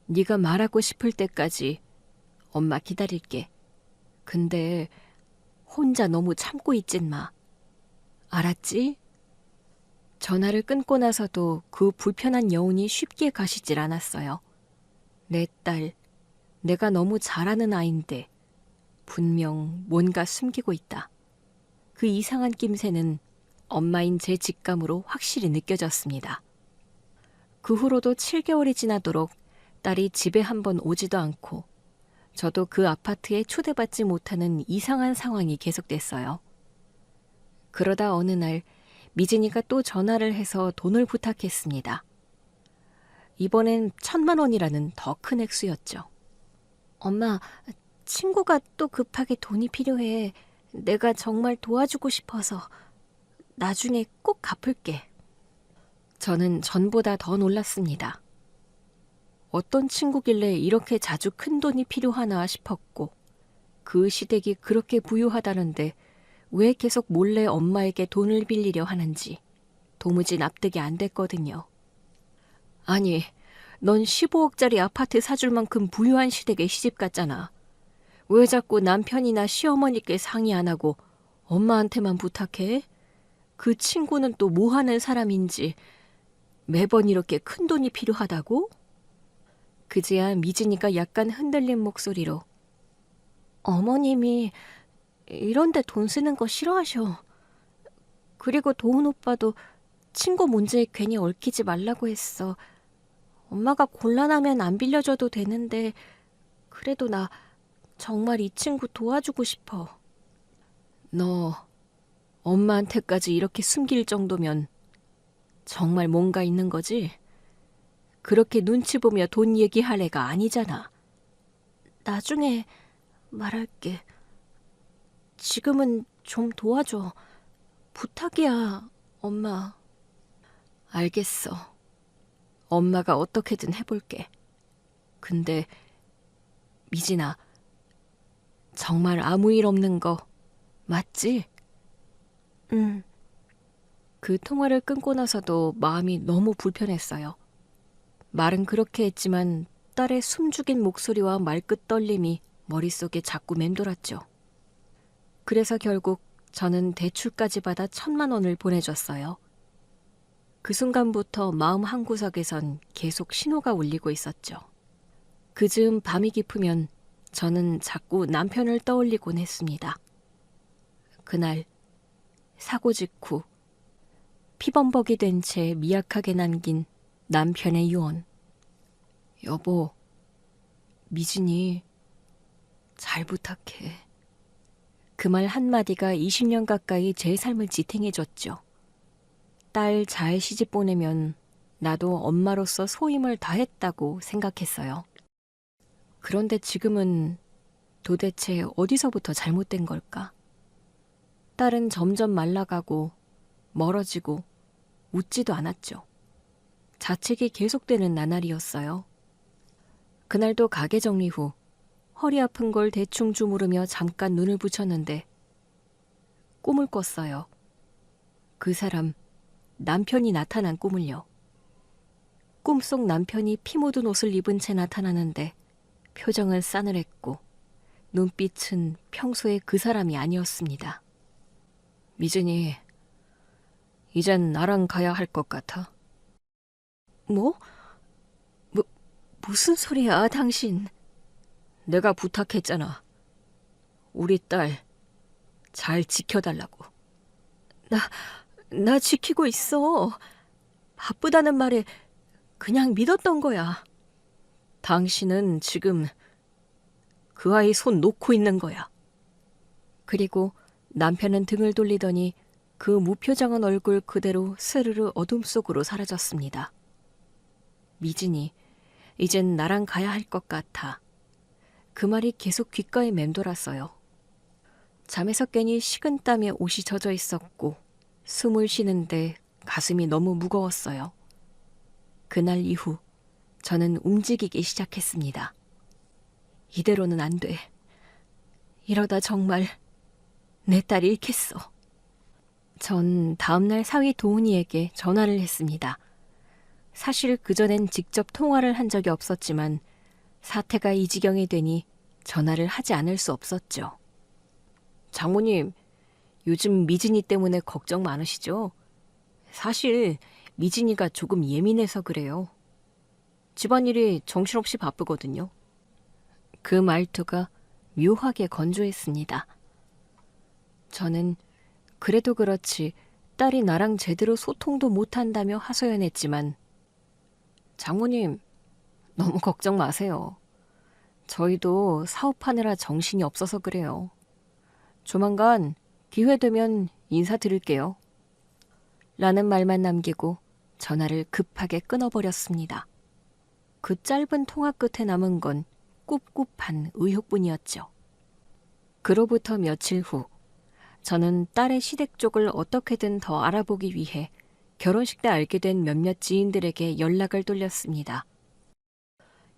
네가 말하고 싶을 때까지 엄마 기다릴게. 근데 혼자 너무 참고 있진 마. 알았지? 전화를 끊고 나서도 그 불편한 여운이 쉽게 가시질 않았어요. 내 딸, 내가 너무 잘하는 아인데 분명 뭔가 숨기고 있다. 그 이상한 낌새는 엄마인 제 직감으로 확실히 느껴졌습니다. 그 후로도 7개월이 지나도록 딸이 집에 한번 오지도 않고 저도 그 아파트에 초대받지 못하는 이상한 상황이 계속됐어요. 그러다 어느 날 미진이가 또 전화를 해서 돈을 부탁했습니다. 이번엔 1,000만 원이라는 더 큰 액수였죠. 엄마, 친구가 또 급하게 돈이 필요해. 내가 정말 도와주고 싶어서 나중에 꼭 갚을게. 저는 전보다 더 놀랐습니다. 어떤 친구길래 이렇게 자주 큰 돈이 필요하나 싶었고, 그 시댁이 그렇게 부유하다는데 왜 계속 몰래 엄마에게 돈을 빌리려 하는지 도무지 납득이 안 됐거든요. 아니, 넌 15억짜리 아파트 사줄 만큼 부유한 시댁에 시집 갔잖아. 왜 자꾸 남편이나 시어머니께 상의 안 하고 엄마한테만 부탁해? 그 친구는 또 뭐 하는 사람인지 매번 이렇게 큰 돈이 필요하다고? 그제야 미진이가 약간 흔들린 목소리로 어머님이 이런데 돈 쓰는 거 싫어하셔. 그리고 도훈 오빠도 친구 문제에 괜히 얽히지 말라고 했어. 엄마가 곤란하면 안 빌려줘도 되는데 그래도 나 정말 이 친구 도와주고 싶어. 너 엄마한테까지 이렇게 숨길 정도면 정말 뭔가 있는 거지? 그렇게 눈치 보며 돈 얘기할 애가 아니잖아. 나중에 말할게. 지금은 좀 도와줘. 부탁이야, 엄마. 알겠어. 엄마가 어떻게든 해볼게. 근데 미진아, 정말 아무 일 없는 거 맞지? 응. 그 통화를 끊고 나서도 마음이 너무 불편했어요. 말은 그렇게 했지만 딸의 숨죽인 목소리와 말끝 떨림이 머릿속에 자꾸 맴돌았죠. 그래서 결국 저는 대출까지 받아 1,000만 원을 보내줬어요. 그 순간부터 마음 한구석에선 계속 신호가 울리고 있었죠. 그 즈음 밤이 깊으면 저는 자꾸 남편을 떠올리곤 했습니다. 그날 사고 직후 피범벅이 된 채 미약하게 남긴 남편의 유언. 여보, 미진이 잘 부탁해. 그 말 한마디가 20년 가까이 제 삶을 지탱해줬죠. 딸 잘 시집 보내면 나도 엄마로서 소임을 다했다고 생각했어요. 그런데 지금은 도대체 어디서부터 잘못된 걸까? 딸은 점점 말라가고 멀어지고 웃지도 않았죠. 자책이 계속되는 나날이었어요. 그날도 가게 정리 후 허리 아픈 걸 대충 주무르며 잠깐 눈을 붙였는데 꿈을 꿨어요. 그 사람, 남편이 나타난 꿈을요. 꿈속 남편이 피 묻은 옷을 입은 채 나타나는데 표정은 싸늘했고 눈빛은 평소의 그 사람이 아니었습니다. 미진이, 이젠 나랑 가야 할 것 같아. 뭐? 무슨 소리야, 당신? 내가 부탁했잖아. 우리 딸 잘 지켜달라고. 나 지키고 있어. 바쁘다는 말에 그냥 믿었던 거야. 당신은 지금 그 아이 손 놓고 있는 거야. 그리고 남편은 등을 돌리더니 그 무표정한 얼굴 그대로 스르르 어둠 속으로 사라졌습니다. 미진이, 이젠 나랑 가야 할 것 같아. 그 말이 계속 귓가에 맴돌았어요. 잠에서 깨니 식은땀에 옷이 젖어 있었고 숨을 쉬는데 가슴이 너무 무거웠어요. 그날 이후 저는 움직이기 시작했습니다. 이대로는 안 돼. 이러다 정말 내 딸 잃겠어. 전 다음날 사위 도훈이에게 전화를 했습니다. 사실 그전엔 직접 통화를 한 적이 없었지만 사태가 이 지경이 되니 전화를 하지 않을 수 없었죠. 장모님, 요즘 미진이 때문에 걱정 많으시죠? 사실 미진이가 조금 예민해서 그래요. 집안일이 정신없이 바쁘거든요. 그 말투가 묘하게 건조했습니다. 저는 그래도 그렇지 딸이 나랑 제대로 소통도 못한다며 하소연했지만 장모님, 너무 걱정 마세요. 저희도 사업하느라 정신이 없어서 그래요. 조만간 기회 되면 인사드릴게요. 라는 말만 남기고 전화를 급하게 끊어버렸습니다. 그 짧은 통화 끝에 남은 건 꿉꿉한 의혹뿐이었죠. 그로부터 며칠 후 저는 딸의 시댁 쪽을 어떻게든 더 알아보기 위해 결혼식 때 알게 된 몇몇 지인들에게 연락을 돌렸습니다.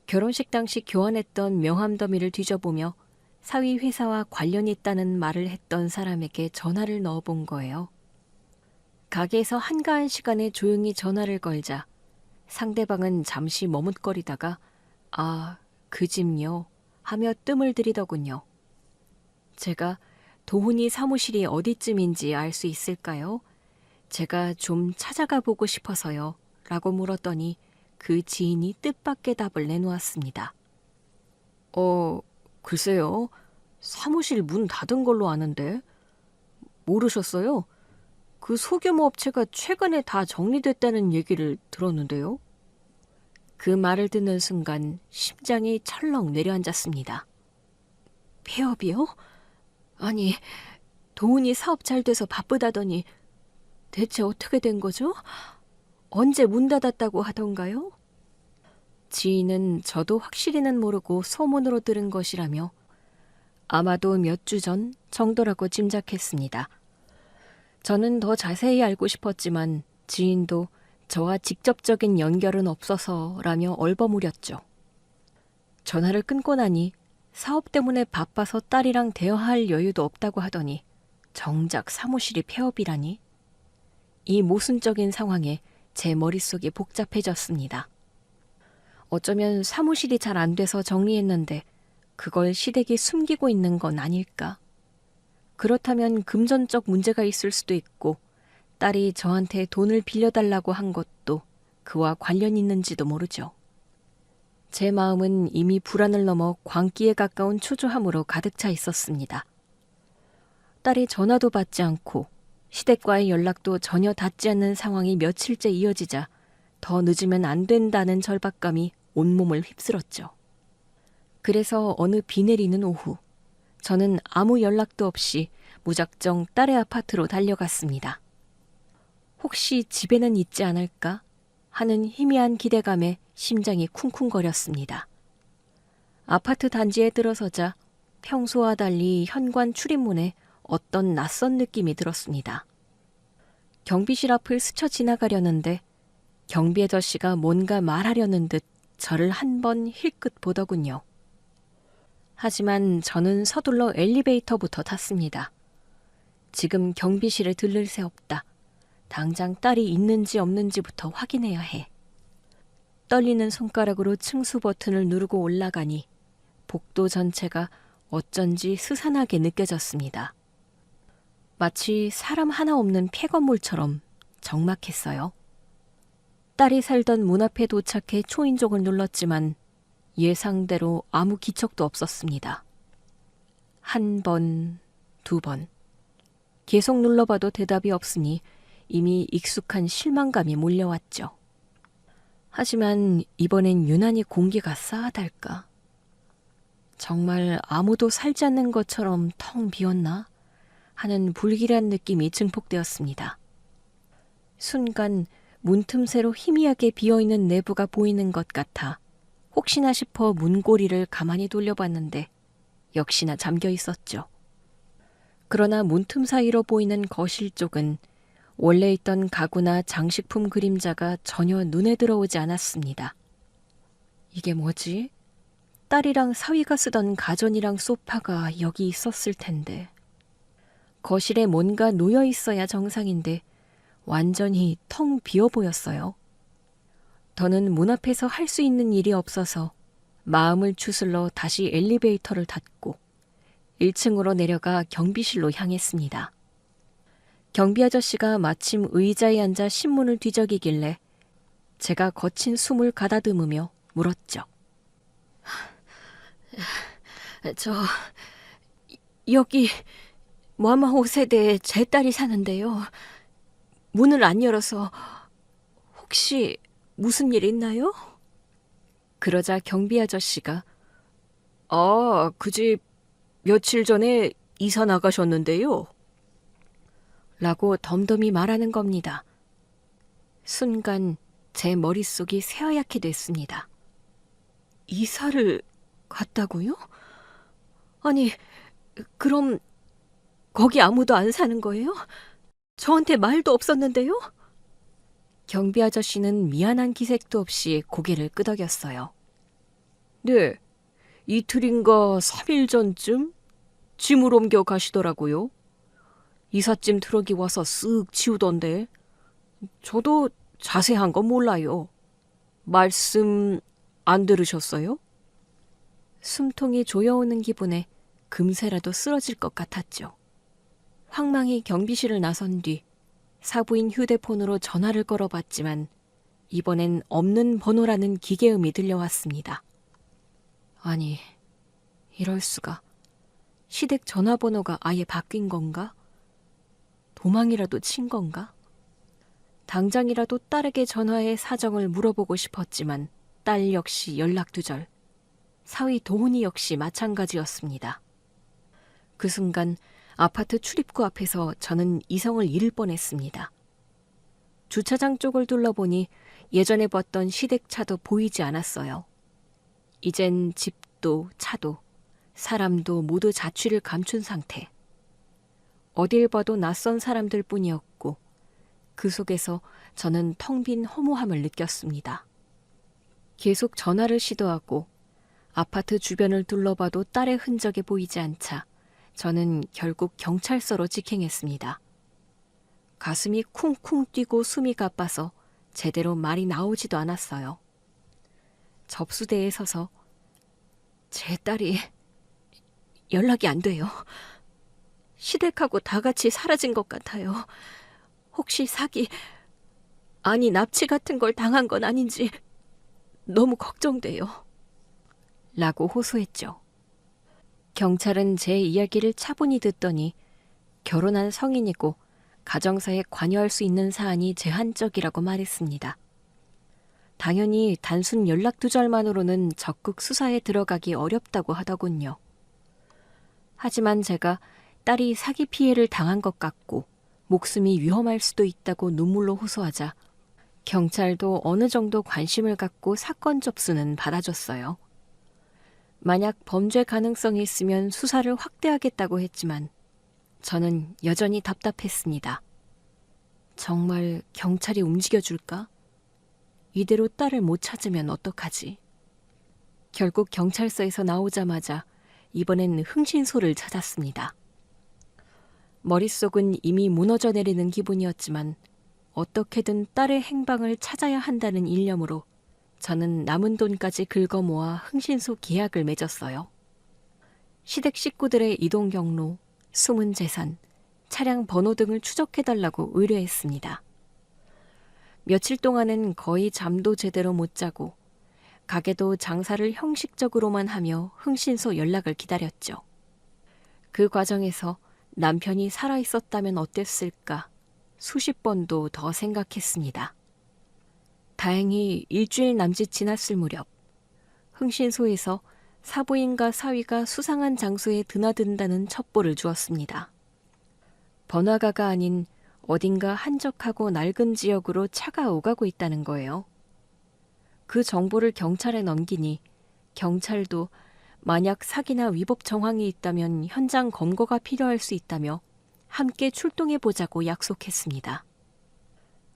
결혼식 당시 교환했던 명함 더미를 뒤져보며 사위 회사와 관련이 있다는 말을 했던 사람에게 전화를 넣어본 거예요. 가게에서 한가한 시간에 조용히 전화를 걸자 상대방은 잠시 머뭇거리다가 아, 그 집요 하며 뜸을 들이더군요. 제가 도훈이 사무실이 어디쯤인지 알 수 있을까요? 제가 좀 찾아가 보고 싶어서요. 라고 물었더니 그 지인이 뜻밖의 답을 내놓았습니다. 글쎄요. 사무실 문 닫은 걸로 아는데. 모르셨어요? 그 소규모 업체가 최근에 다 정리됐다는 얘기를 들었는데요. 그 말을 듣는 순간 심장이 철렁 내려앉았습니다. 폐업이요? 아니, 도훈이 사업 잘 돼서 바쁘다더니 대체 어떻게 된 거죠? 언제 문 닫았다고 하던가요? 지인은 저도 확실히는 모르고 소문으로 들은 것이라며 아마도 몇 주 전 정도라고 짐작했습니다. 저는 더 자세히 알고 싶었지만 지인도 저와 직접적인 연결은 없어서라며 얼버무렸죠. 전화를 끊고 나니 사업 때문에 바빠서 딸이랑 대화할 여유도 없다고 하더니 정작 사무실이 폐업이라니. 이 모순적인 상황에 제 머릿속이 복잡해졌습니다. 어쩌면 사무실이 잘 안 돼서 정리했는데 그걸 시댁이 숨기고 있는 건 아닐까? 그렇다면 금전적 문제가 있을 수도 있고 딸이 저한테 돈을 빌려달라고 한 것도 그와 관련 있는지도 모르죠. 제 마음은 이미 불안을 넘어 광기에 가까운 초조함으로 가득 차 있었습니다. 딸이 전화도 받지 않고 시댁과의 연락도 전혀 닿지 않는 상황이 며칠째 이어지자 더 늦으면 안 된다는 절박감이 온몸을 휩쓸었죠. 그래서 어느 비 내리는 오후, 저는 아무 연락도 없이 무작정 딸의 아파트로 달려갔습니다. 혹시 집에는 있지 않을까 하는 희미한 기대감에 심장이 쿵쿵거렸습니다. 아파트 단지에 들어서자 평소와 달리 현관 출입문에 어떤 낯선 느낌이 들었습니다. 경비실 앞을 스쳐 지나가려는데 경비 아저씨가 뭔가 말하려는 듯 저를 한 번 힐끗 보더군요. 하지만 저는 서둘러 엘리베이터부터 탔습니다. 지금 경비실에 들를 새 없다. 당장 딸이 있는지 없는지부터 확인해야 해. 떨리는 손가락으로 층수 버튼을 누르고 올라가니 복도 전체가 어쩐지 스산하게 느껴졌습니다. 마치 사람 하나 없는 폐건물처럼 적막했어요. 딸이 살던 문 앞에 도착해 초인종을 눌렀지만 예상대로 아무 기척도 없었습니다. 한 번, 두 번. 계속 눌러봐도 대답이 없으니 이미 익숙한 실망감이 몰려왔죠. 하지만 이번엔 유난히 공기가 싸하달까. 정말 아무도 살지 않는 것처럼 텅 비었나 하는 불길한 느낌이 증폭되었습니다. 순간 문틈새로 희미하게 비어있는 내부가 보이는 것 같아 혹시나 싶어 문고리를 가만히 돌려봤는데 역시나 잠겨 있었죠. 그러나 문틈 사이로 보이는 거실 쪽은 원래 있던 가구나 장식품 그림자가 전혀 눈에 들어오지 않았습니다. 이게 뭐지? 딸이랑 사위가 쓰던 가전이랑 소파가 여기 있었을 텐데. 거실에 뭔가 놓여 있어야 정상인데 완전히 텅 비어 보였어요. 더는 문 앞에서 할 수 있는 일이 없어서 마음을 추슬러 다시 엘리베이터를 탔고 1층으로 내려가 경비실로 향했습니다. 경비 아저씨가 마침 의자에 앉아 신문을 뒤적이길래 제가 거친 숨을 가다듬으며 물었죠. 여기 마마 5세대에 제 딸이 사는데요. 문을 안 열어서 혹시 무슨 일 있나요? 그러자 경비 아저씨가 그 집 며칠 전에 이사 나가셨는데요. 라고 덤덤히 말하는 겁니다. 순간 제 머릿속이 새하얗게 됐습니다. 이사를 갔다고요? 아니, 그럼 거기 아무도 안 사는 거예요? 저한테 말도 없었는데요? 경비 아저씨는 미안한 기색도 없이 고개를 끄덕였어요. 네, 이틀인가 3일 전쯤 짐을 옮겨 가시더라고요. 이삿짐 트럭이 와서 쓱 치우던데 저도 자세한 건 몰라요. 말씀 안 들으셨어요? 숨통이 조여오는 기분에 금세라도 쓰러질 것 같았죠. 황망히 경비실을 나선 뒤 사부인 휴대폰으로 전화를 걸어봤지만 이번엔 없는 번호라는 기계음이 들려왔습니다. 아니, 이럴 수가. 시댁 전화번호가 아예 바뀐 건가? 도망이라도 친 건가? 당장이라도 딸에게 전화해 사정을 물어보고 싶었지만 딸 역시 연락두절. 사위 도훈이 역시 마찬가지였습니다. 그 순간 아파트 출입구 앞에서 저는 이성을 잃을 뻔했습니다. 주차장 쪽을 둘러보니 예전에 봤던 시댁차도 보이지 않았어요. 이젠 집도 차도 사람도 모두 자취를 감춘 상태. 어딜 봐도 낯선 사람들 뿐이었고 그 속에서 저는 텅 빈 허무함을 느꼈습니다. 계속 전화를 시도하고 아파트 주변을 둘러봐도 딸의 흔적이 보이지 않자 저는 결국 경찰서로 직행했습니다. 가슴이 쿵쿵 뛰고 숨이 가빠서 제대로 말이 나오지도 않았어요. 접수대에 서서 제 딸이 연락이 안 돼요. 시댁하고 다 같이 사라진 것 같아요. 혹시 사기, 아니 납치 같은 걸 당한 건 아닌지 너무 걱정돼요. 라고 호소했죠. 경찰은 제 이야기를 차분히 듣더니 결혼한 성인이고 가정사에 관여할 수 있는 사안이 제한적이라고 말했습니다. 당연히 단순 연락두절만으로는 적극 수사에 들어가기 어렵다고 하더군요. 하지만 제가 딸이 사기 피해를 당한 것 같고 목숨이 위험할 수도 있다고 눈물로 호소하자 경찰도 어느 정도 관심을 갖고 사건 접수는 받아줬어요. 만약 범죄 가능성이 있으면 수사를 확대하겠다고 했지만 저는 여전히 답답했습니다. 정말 경찰이 움직여줄까? 이대로 딸을 못 찾으면 어떡하지? 결국 경찰서에서 나오자마자 이번엔 흥신소를 찾았습니다. 머릿속은 이미 무너져 내리는 기분이었지만 어떻게든 딸의 행방을 찾아야 한다는 일념으로 저는 남은 돈까지 긁어 모아 흥신소 계약을 맺었어요. 시댁 식구들의 이동 경로, 숨은 재산, 차량 번호 등을 추적해달라고 의뢰했습니다. 며칠 동안은 거의 잠도 제대로 못 자고 가게도 장사를 형식적으로만 하며 흥신소 연락을 기다렸죠. 그 과정에서 남편이 살아있었다면 어땠을까 수십 번도 더 생각했습니다. 다행히 일주일 남짓 지났을 무렵 흥신소에서 사부인과 사위가 수상한 장소에 드나든다는 첩보를 주었습니다. 번화가가 아닌 어딘가 한적하고 낡은 지역으로 차가 오가고 있다는 거예요. 그 정보를 경찰에 넘기니 경찰도 만약 사기나 위법 정황이 있다면 현장 검거가 필요할 수 있다며 함께 출동해보자고 약속했습니다.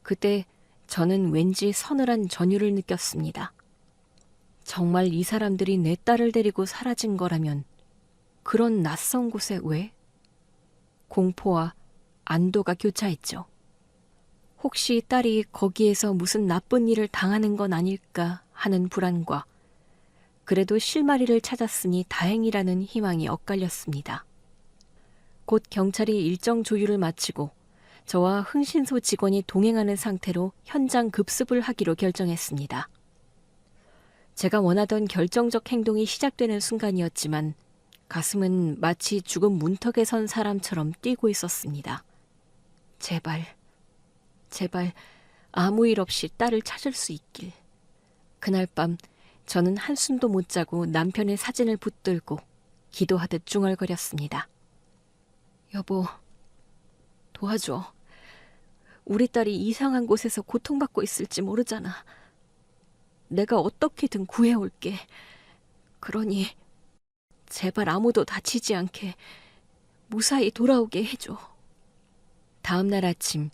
그때 저는 왠지 서늘한 전율을 느꼈습니다. 정말 이 사람들이 내 딸을 데리고 사라진 거라면 그런 낯선 곳에 왜? 공포와 안도가 교차했죠. 혹시 딸이 거기에서 무슨 나쁜 일을 당하는 건 아닐까 하는 불안과 그래도 실마리를 찾았으니 다행이라는 희망이 엇갈렸습니다. 곧 경찰이 일정 조율을 마치고 저와 흥신소 직원이 동행하는 상태로 현장 급습을 하기로 결정했습니다. 제가 원하던 결정적 행동이 시작되는 순간이었지만 가슴은 마치 죽음 문턱에 선 사람처럼 뛰고 있었습니다. 제발, 제발 아무 일 없이 딸을 찾을 수 있길. 그날 밤 저는 한숨도 못 자고 남편의 사진을 붙들고 기도하듯 중얼거렸습니다. 여보, 도와줘. 우리 딸이 이상한 곳에서 고통받고 있을지 모르잖아. 내가 어떻게든 구해올게. 그러니 제발 아무도 다치지 않게 무사히 돌아오게 해줘. 다음 날 아침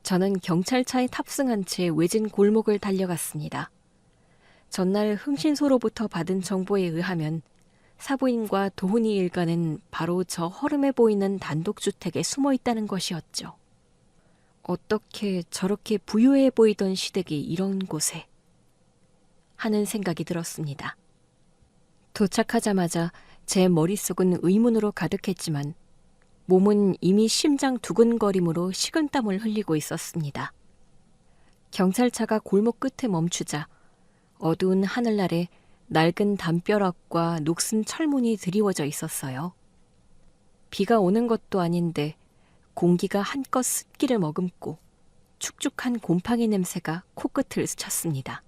저는 경찰차에 탑승한 채 외진 골목을 달려갔습니다. 전날 흥신소로부터 받은 정보에 의하면 사부인과 도훈이 일가는 바로 저 허름해 보이는 단독주택에 숨어 있다는 것이었죠. 어떻게 저렇게 부유해 보이던 시댁이 이런 곳에 하는 생각이 들었습니다. 도착하자마자 제 머릿속은 의문으로 가득했지만 몸은 이미 심장 두근거림으로 식은땀을 흘리고 있었습니다. 경찰차가 골목 끝에 멈추자 어두운 하늘 아래 낡은 담벼락과 녹슨 철문이 드리워져 있었어요. 비가 오는 것도 아닌데 공기가 한껏 습기를 머금고 축축한 곰팡이 냄새가 코끝을 스쳤습니다.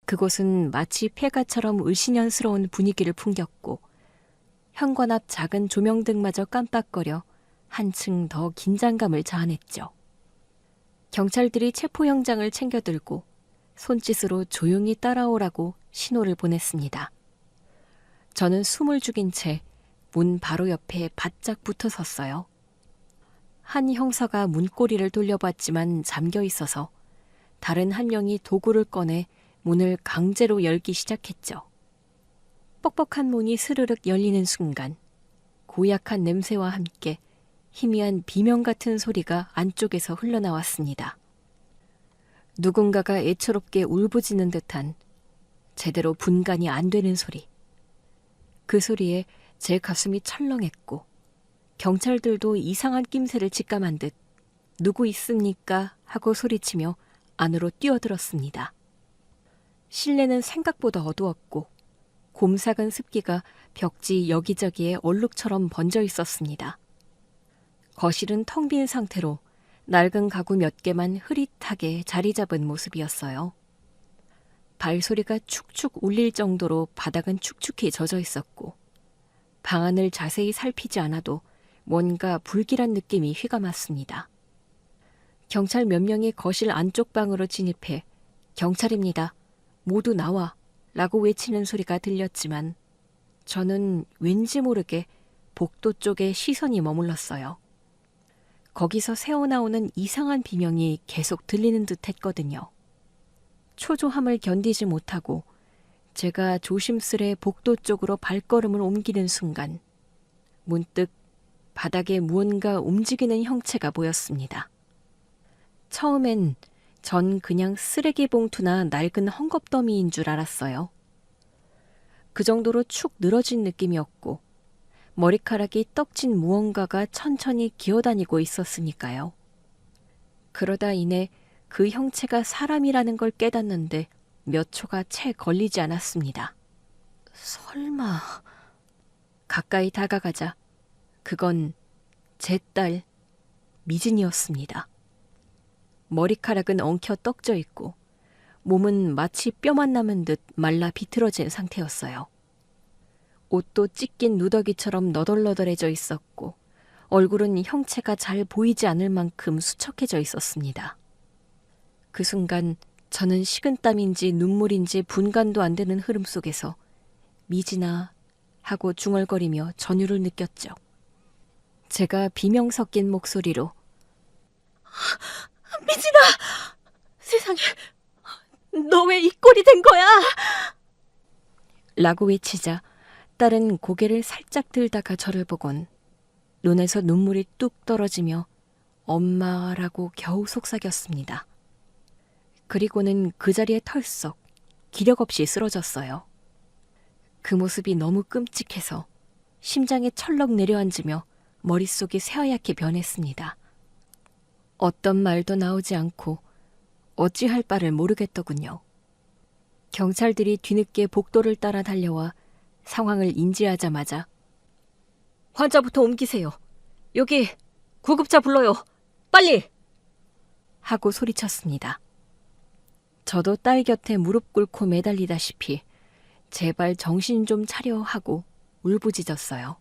그곳은 마치 폐가처럼 을씨년스러운 분위기를 풍겼고 현관 앞 작은 조명등마저 깜빡거려 한층 더 긴장감을 자아냈죠. 경찰들이 체포영장을 챙겨들고 손짓으로 조용히 따라오라고 신호를 보냈습니다. 저는 숨을 죽인 채 문 바로 옆에 바짝 붙어 섰어요. 한 형사가 문고리를 돌려봤지만 잠겨 있어서 다른 한 명이 도구를 꺼내 문을 강제로 열기 시작했죠. 뻑뻑한 문이 스르륵 열리는 순간 고약한 냄새와 함께 희미한 비명 같은 소리가 안쪽에서 흘러나왔습니다. 누군가가 애처롭게 울부짖는 듯한 제대로 분간이 안 되는 소리. 그 소리에 제 가슴이 철렁했고 경찰들도 이상한 낌새를 직감한 듯 누구 있습니까? 하고 소리치며 안으로 뛰어들었습니다. 실내는 생각보다 어두웠고 곰삭은 습기가 벽지 여기저기에 얼룩처럼 번져 있었습니다. 거실은 텅 빈 상태로 낡은 가구 몇 개만 흐릿하게 자리 잡은 모습이었어요. 발소리가 축축 울릴 정도로 바닥은 축축히 젖어 있었고 방 안을 자세히 살피지 않아도 뭔가 불길한 느낌이 휘감았습니다. 경찰 몇 명이 거실 안쪽 방으로 진입해 경찰입니다. 모두 나와 라고 외치는 소리가 들렸지만 저는 왠지 모르게 복도 쪽에 시선이 머물렀어요. 거기서 새어나오는 이상한 비명이 계속 들리는 듯 했거든요. 초조함을 견디지 못하고 제가 조심스레 복도 쪽으로 발걸음을 옮기는 순간 문득 바닥에 무언가 움직이는 형체가 보였습니다. 처음엔 전 그냥 쓰레기 봉투나 낡은 헝겊더미인 줄 알았어요. 그 정도로 축 늘어진 느낌이었고 머리카락이 떡진 무언가가 천천히 기어다니고 있었으니까요. 그러다 이내 그 형체가 사람이라는 걸 깨닫는데 몇 초가 채 걸리지 않았습니다. 설마... 가까이 다가가자 그건 제 딸 미진이었습니다. 머리카락은 엉켜 떡져 있고 몸은 마치 뼈만 남은 듯 말라 비틀어진 상태였어요. 옷도 찢긴 누더기처럼 너덜너덜해져 있었고 얼굴은 형체가 잘 보이지 않을 만큼 수척해져 있었습니다. 그 순간 저는 식은땀인지 눈물인지 분간도 안 되는 흐름 속에서 미진아 하고 중얼거리며 전율을 느꼈죠. 제가 비명 섞인 목소리로 미진아! 세상에, 너 왜 이 꼴이 된 거야? 라고 외치자 딸은 고개를 살짝 들다가 저를 보곤 눈에서 눈물이 뚝 떨어지며 엄마라고 겨우 속삭였습니다. 그리고는 그 자리에 털썩 기력 없이 쓰러졌어요. 그 모습이 너무 끔찍해서 심장에 철렁 내려앉으며 머릿속이 새하얗게 변했습니다. 어떤 말도 나오지 않고 어찌할 바를 모르겠더군요. 경찰들이 뒤늦게 복도를 따라 달려와 상황을 인지하자마자 환자부터 옮기세요. 여기 구급차 불러요. 빨리! 하고 소리쳤습니다. 저도 딸 곁에 무릎 꿇고 매달리다시피 제발 정신 좀 차려 하고 울부짖었어요.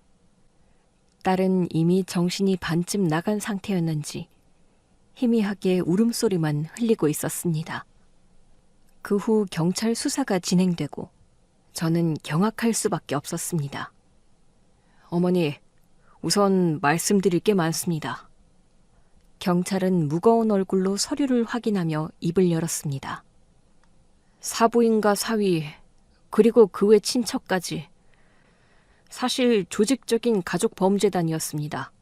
딸은 이미 정신이 반쯤 나간 상태였는지 희미하게 울음소리만 흘리고 있었습니다. 그 후 경찰 수사가 진행되고 저는 경악할 수밖에 없었습니다. 어머니, 우선 말씀드릴 게 많습니다. 경찰은 무거운 얼굴로 서류를 확인하며 입을 열었습니다. 사부인과 사위, 그리고 그 외 친척까지. 사실 조직적인 가족 범죄단이었습니다.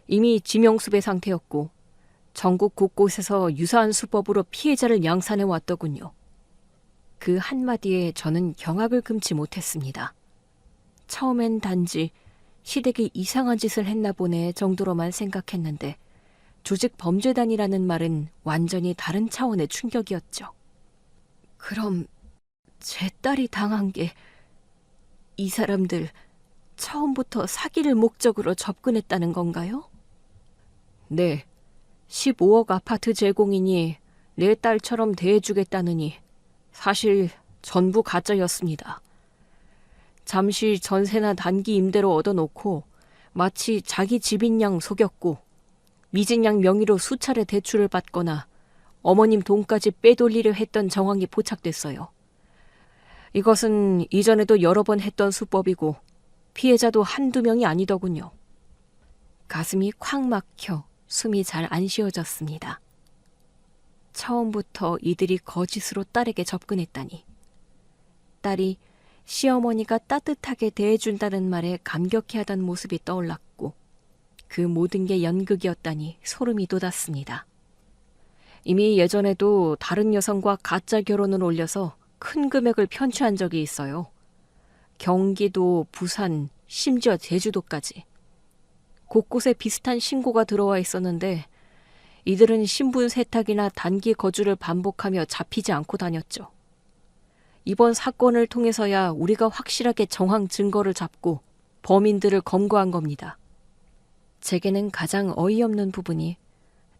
이미 지명수배 상태였고 전국 곳곳에서 유사한 수법으로 피해자를 양산해 왔더군요. 그 한마디에 저는 경악을 금치 못했습니다. 처음엔 단지 시댁이 이상한 짓을 했나 보네 정도로만 생각했는데 조직 범죄단이라는 말은 완전히 다른 차원의 충격이었죠. 그럼 제 딸이 당한 게 이 사람들 처음부터 사기를 목적으로 접근했다는 건가요? 네. 15억 아파트 제공이니 내 딸처럼 대해주겠다느니 사실 전부 가짜였습니다. 잠시 전세나 단기 임대로 얻어놓고 마치 자기 집인 양 속였고 미진 양 명의로 수차례 대출을 받거나 어머님 돈까지 빼돌리려 했던 정황이 포착됐어요. 이것은 이전에도 여러 번 했던 수법이고 피해자도 한두 명이 아니더군요. 가슴이 콱 막혀 숨이 잘 안 쉬어졌습니다. 처음부터 이들이 거짓으로 딸에게 접근했다니. 딸이 시어머니가 따뜻하게 대해준다는 말에 감격해하던 모습이 떠올랐고 그 모든 게 연극이었다니 소름이 돋았습니다. 이미 예전에도 다른 여성과 가짜 결혼을 올려서 큰 금액을 편취한 적이 있어요. 경기도, 부산, 심지어 제주도까지. 곳곳에 비슷한 신고가 들어와 있었는데 이들은 신분 세탁이나 단기 거주를 반복하며 잡히지 않고 다녔죠. 이번 사건을 통해서야 우리가 확실하게 정황 증거를 잡고 범인들을 검거한 겁니다. 제게는 가장 어이없는 부분이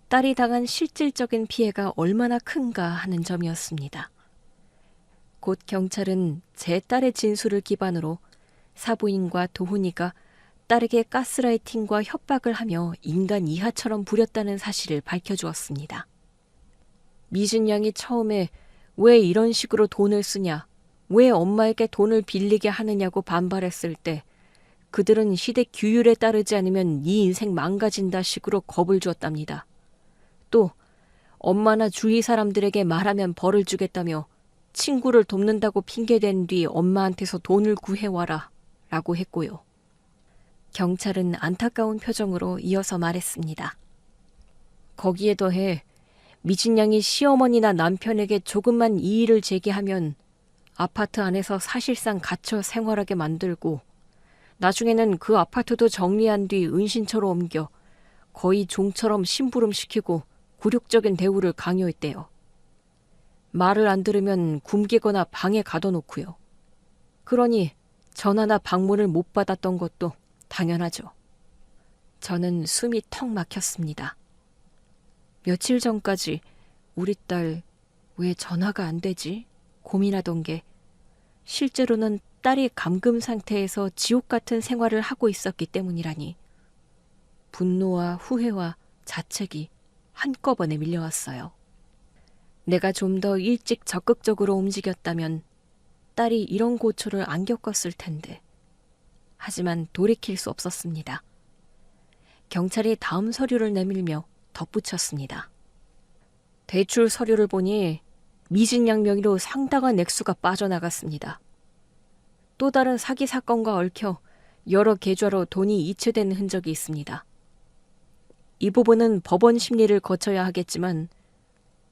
딸이 당한 실질적인 피해가 얼마나 큰가 하는 점이었습니다. 곧 경찰은 제 딸의 진술을 기반으로 사부인과 도훈이가 딸에게 가스라이팅과 협박을 하며 인간 이하처럼 부렸다는 사실을 밝혀주었습니다. 미진 양이 처음에 왜 이런 식으로 돈을 쓰냐, 왜 엄마에게 돈을 빌리게 하느냐고 반발했을 때 그들은 시댁 규율에 따르지 않으면 네 인생 망가진다 식으로 겁을 주었답니다. 또 엄마나 주위 사람들에게 말하면 벌을 주겠다며 친구를 돕는다고 핑계댄 뒤 엄마한테서 돈을 구해와라 라고 했고요. 경찰은 안타까운 표정으로 이어서 말했습니다. 거기에 더해 미진 양이 시어머니나 남편에게 조금만 이의를 제기하면 아파트 안에서 사실상 갇혀 생활하게 만들고 나중에는 그 아파트도 정리한 뒤 은신처로 옮겨 거의 종처럼 심부름시키고 굴욕적인 대우를 강요했대요. 말을 안 들으면 굶기거나 방에 가둬놓고요. 그러니 전화나 방문을 못 받았던 것도 당연하죠. 저는 숨이 턱 막혔습니다. 며칠 전까지 우리 딸 왜 전화가 안 되지? 고민하던 게 실제로는 딸이 감금 상태에서 지옥 같은 생활을 하고 있었기 때문이라니. 분노와 후회와 자책이 한꺼번에 밀려왔어요. 내가 좀 더 일찍 적극적으로 움직였다면 딸이 이런 고초를 안 겪었을 텐데. 하지만 돌이킬 수 없었습니다. 경찰이 다음 서류를 내밀며 덧붙였습니다. 대출 서류를 보니 미진 양 명의로 상당한 액수가 빠져나갔습니다. 또 다른 사기 사건과 얽혀 여러 계좌로 돈이 이체된 흔적이 있습니다. 이 부분은 법원 심리를 거쳐야 하겠지만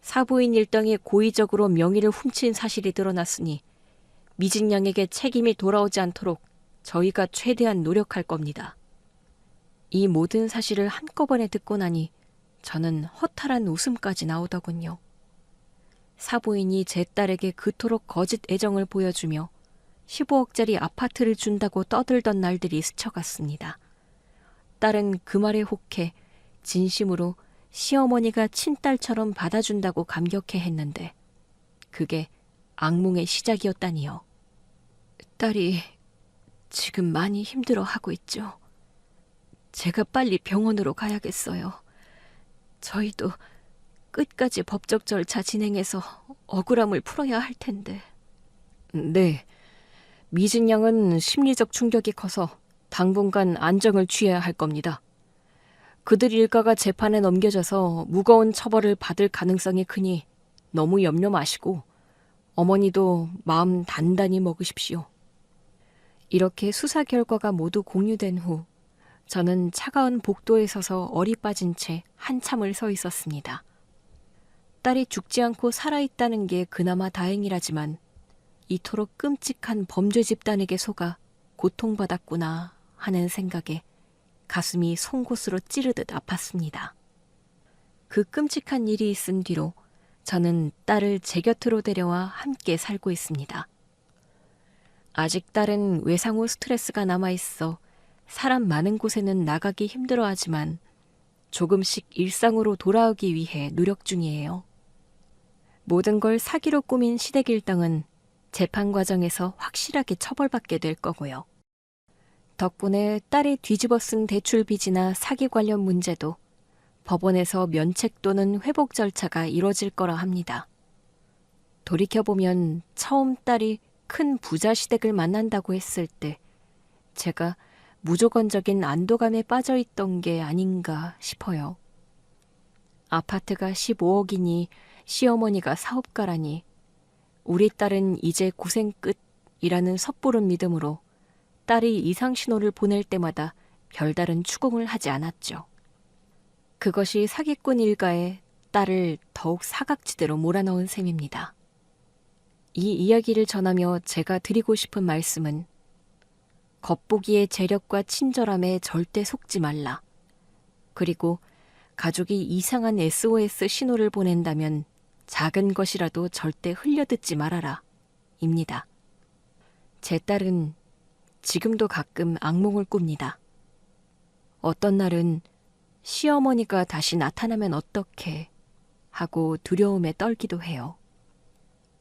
사부인 일당이 고의적으로 명의를 훔친 사실이 드러났으니 미진 양에게 책임이 돌아오지 않도록 저희가 최대한 노력할 겁니다. 이 모든 사실을 한꺼번에 듣고 나니 저는 허탈한 웃음까지 나오더군요. 사부인이 제 딸에게 그토록 거짓 애정을 보여주며 15억짜리 아파트를 준다고 떠들던 날들이 스쳐갔습니다. 딸은 그 말에 혹해 진심으로 시어머니가 친딸처럼 받아준다고 감격해 했는데 그게 악몽의 시작이었다니요. 딸이 지금 많이 힘들어하고 있죠. 제가 빨리 병원으로 가야겠어요. 저희도 끝까지 법적 절차 진행해서 억울함을 풀어야 할 텐데. 네. 미진 양은 심리적 충격이 커서 당분간 안정을 취해야 할 겁니다. 그들 일가가 재판에 넘겨져서 무거운 처벌을 받을 가능성이 크니 너무 염려 마시고 어머니도 마음 단단히 먹으십시오. 이렇게 수사 결과가 모두 공유된 후 저는 차가운 복도에 서서 얼이 빠진 채 한참을 서 있었습니다. 딸이 죽지 않고 살아있다는 게 그나마 다행이라지만 이토록 끔찍한 범죄 집단에게 속아 고통받았구나 하는 생각에 가슴이 송곳으로 찌르듯 아팠습니다. 그 끔찍한 일이 있은 뒤로 저는 딸을 제 곁으로 데려와 함께 살고 있습니다. 아직 딸은 외상 후 스트레스가 남아있어 사람 많은 곳에는 나가기 힘들어하지만 조금씩 일상으로 돌아오기 위해 노력 중이에요. 모든 걸 사기로 꾸민 시댁일당은 재판 과정에서 확실하게 처벌받게 될 거고요. 덕분에 딸이 뒤집어 쓴 대출 빚이나 사기 관련 문제도 법원에서 면책 또는 회복 절차가 이뤄질 거라 합니다. 돌이켜보면 처음 딸이 큰 부자 시댁을 만난다고 했을 때 제가 무조건적인 안도감에 빠져있던 게 아닌가 싶어요. 아파트가 15억이니 시어머니가 사업가라니 우리 딸은 이제 고생 끝이라는 섣부른 믿음으로 딸이 이상신호를 보낼 때마다 별다른 추궁을 하지 않았죠. 그것이 사기꾼 일가에 딸을 더욱 사각지대로 몰아넣은 셈입니다. 이 이야기를 전하며 제가 드리고 싶은 말씀은 겉보기의 재력과 친절함에 절대 속지 말라. 그리고 가족이 이상한 SOS 신호를 보낸다면 작은 것이라도 절대 흘려듣지 말아라. 입니다. 제 딸은 지금도 가끔 악몽을 꿉니다. 어떤 날은 시어머니가 다시 나타나면 어떡해 하고 두려움에 떨기도 해요.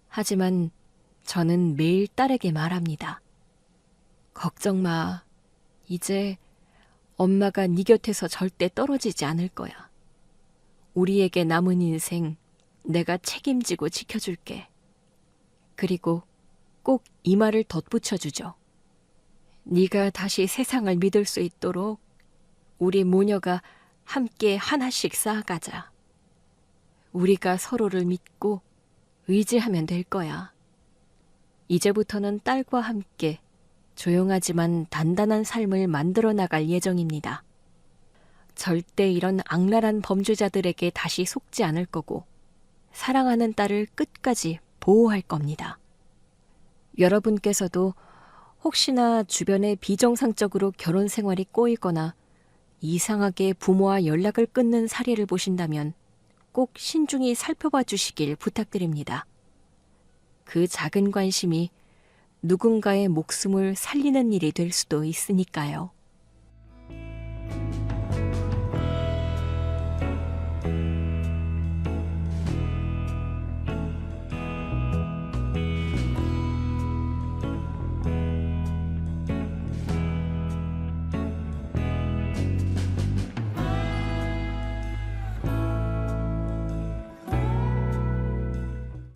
하지만 저는 매일 딸에게 말합니다. 걱정 마. 이제 엄마가 네 곁에서 절대 떨어지지 않을 거야. 우리에게 남은 인생 내가 책임지고 지켜줄게. 그리고 꼭 이 말을 덧붙여주죠. 네가 다시 세상을 믿을 수 있도록 우리 모녀가 함께 하나씩 쌓아가자. 우리가 서로를 믿고 의지하면 될 거야. 이제부터는 딸과 함께 조용하지만 단단한 삶을 만들어 나갈 예정입니다. 절대 이런 악랄한 범죄자들에게 다시 속지 않을 거고 사랑하는 딸을 끝까지 보호할 겁니다. 여러분께서도 혹시나 주변에 비정상적으로 결혼 생활이 꼬이거나 이상하게 부모와 연락을 끊는 사례를 보신다면 꼭 신중히 살펴봐 주시길 부탁드립니다. 그 작은 관심이 누군가의 목숨을 살리는 일이 될 수도 있으니까요.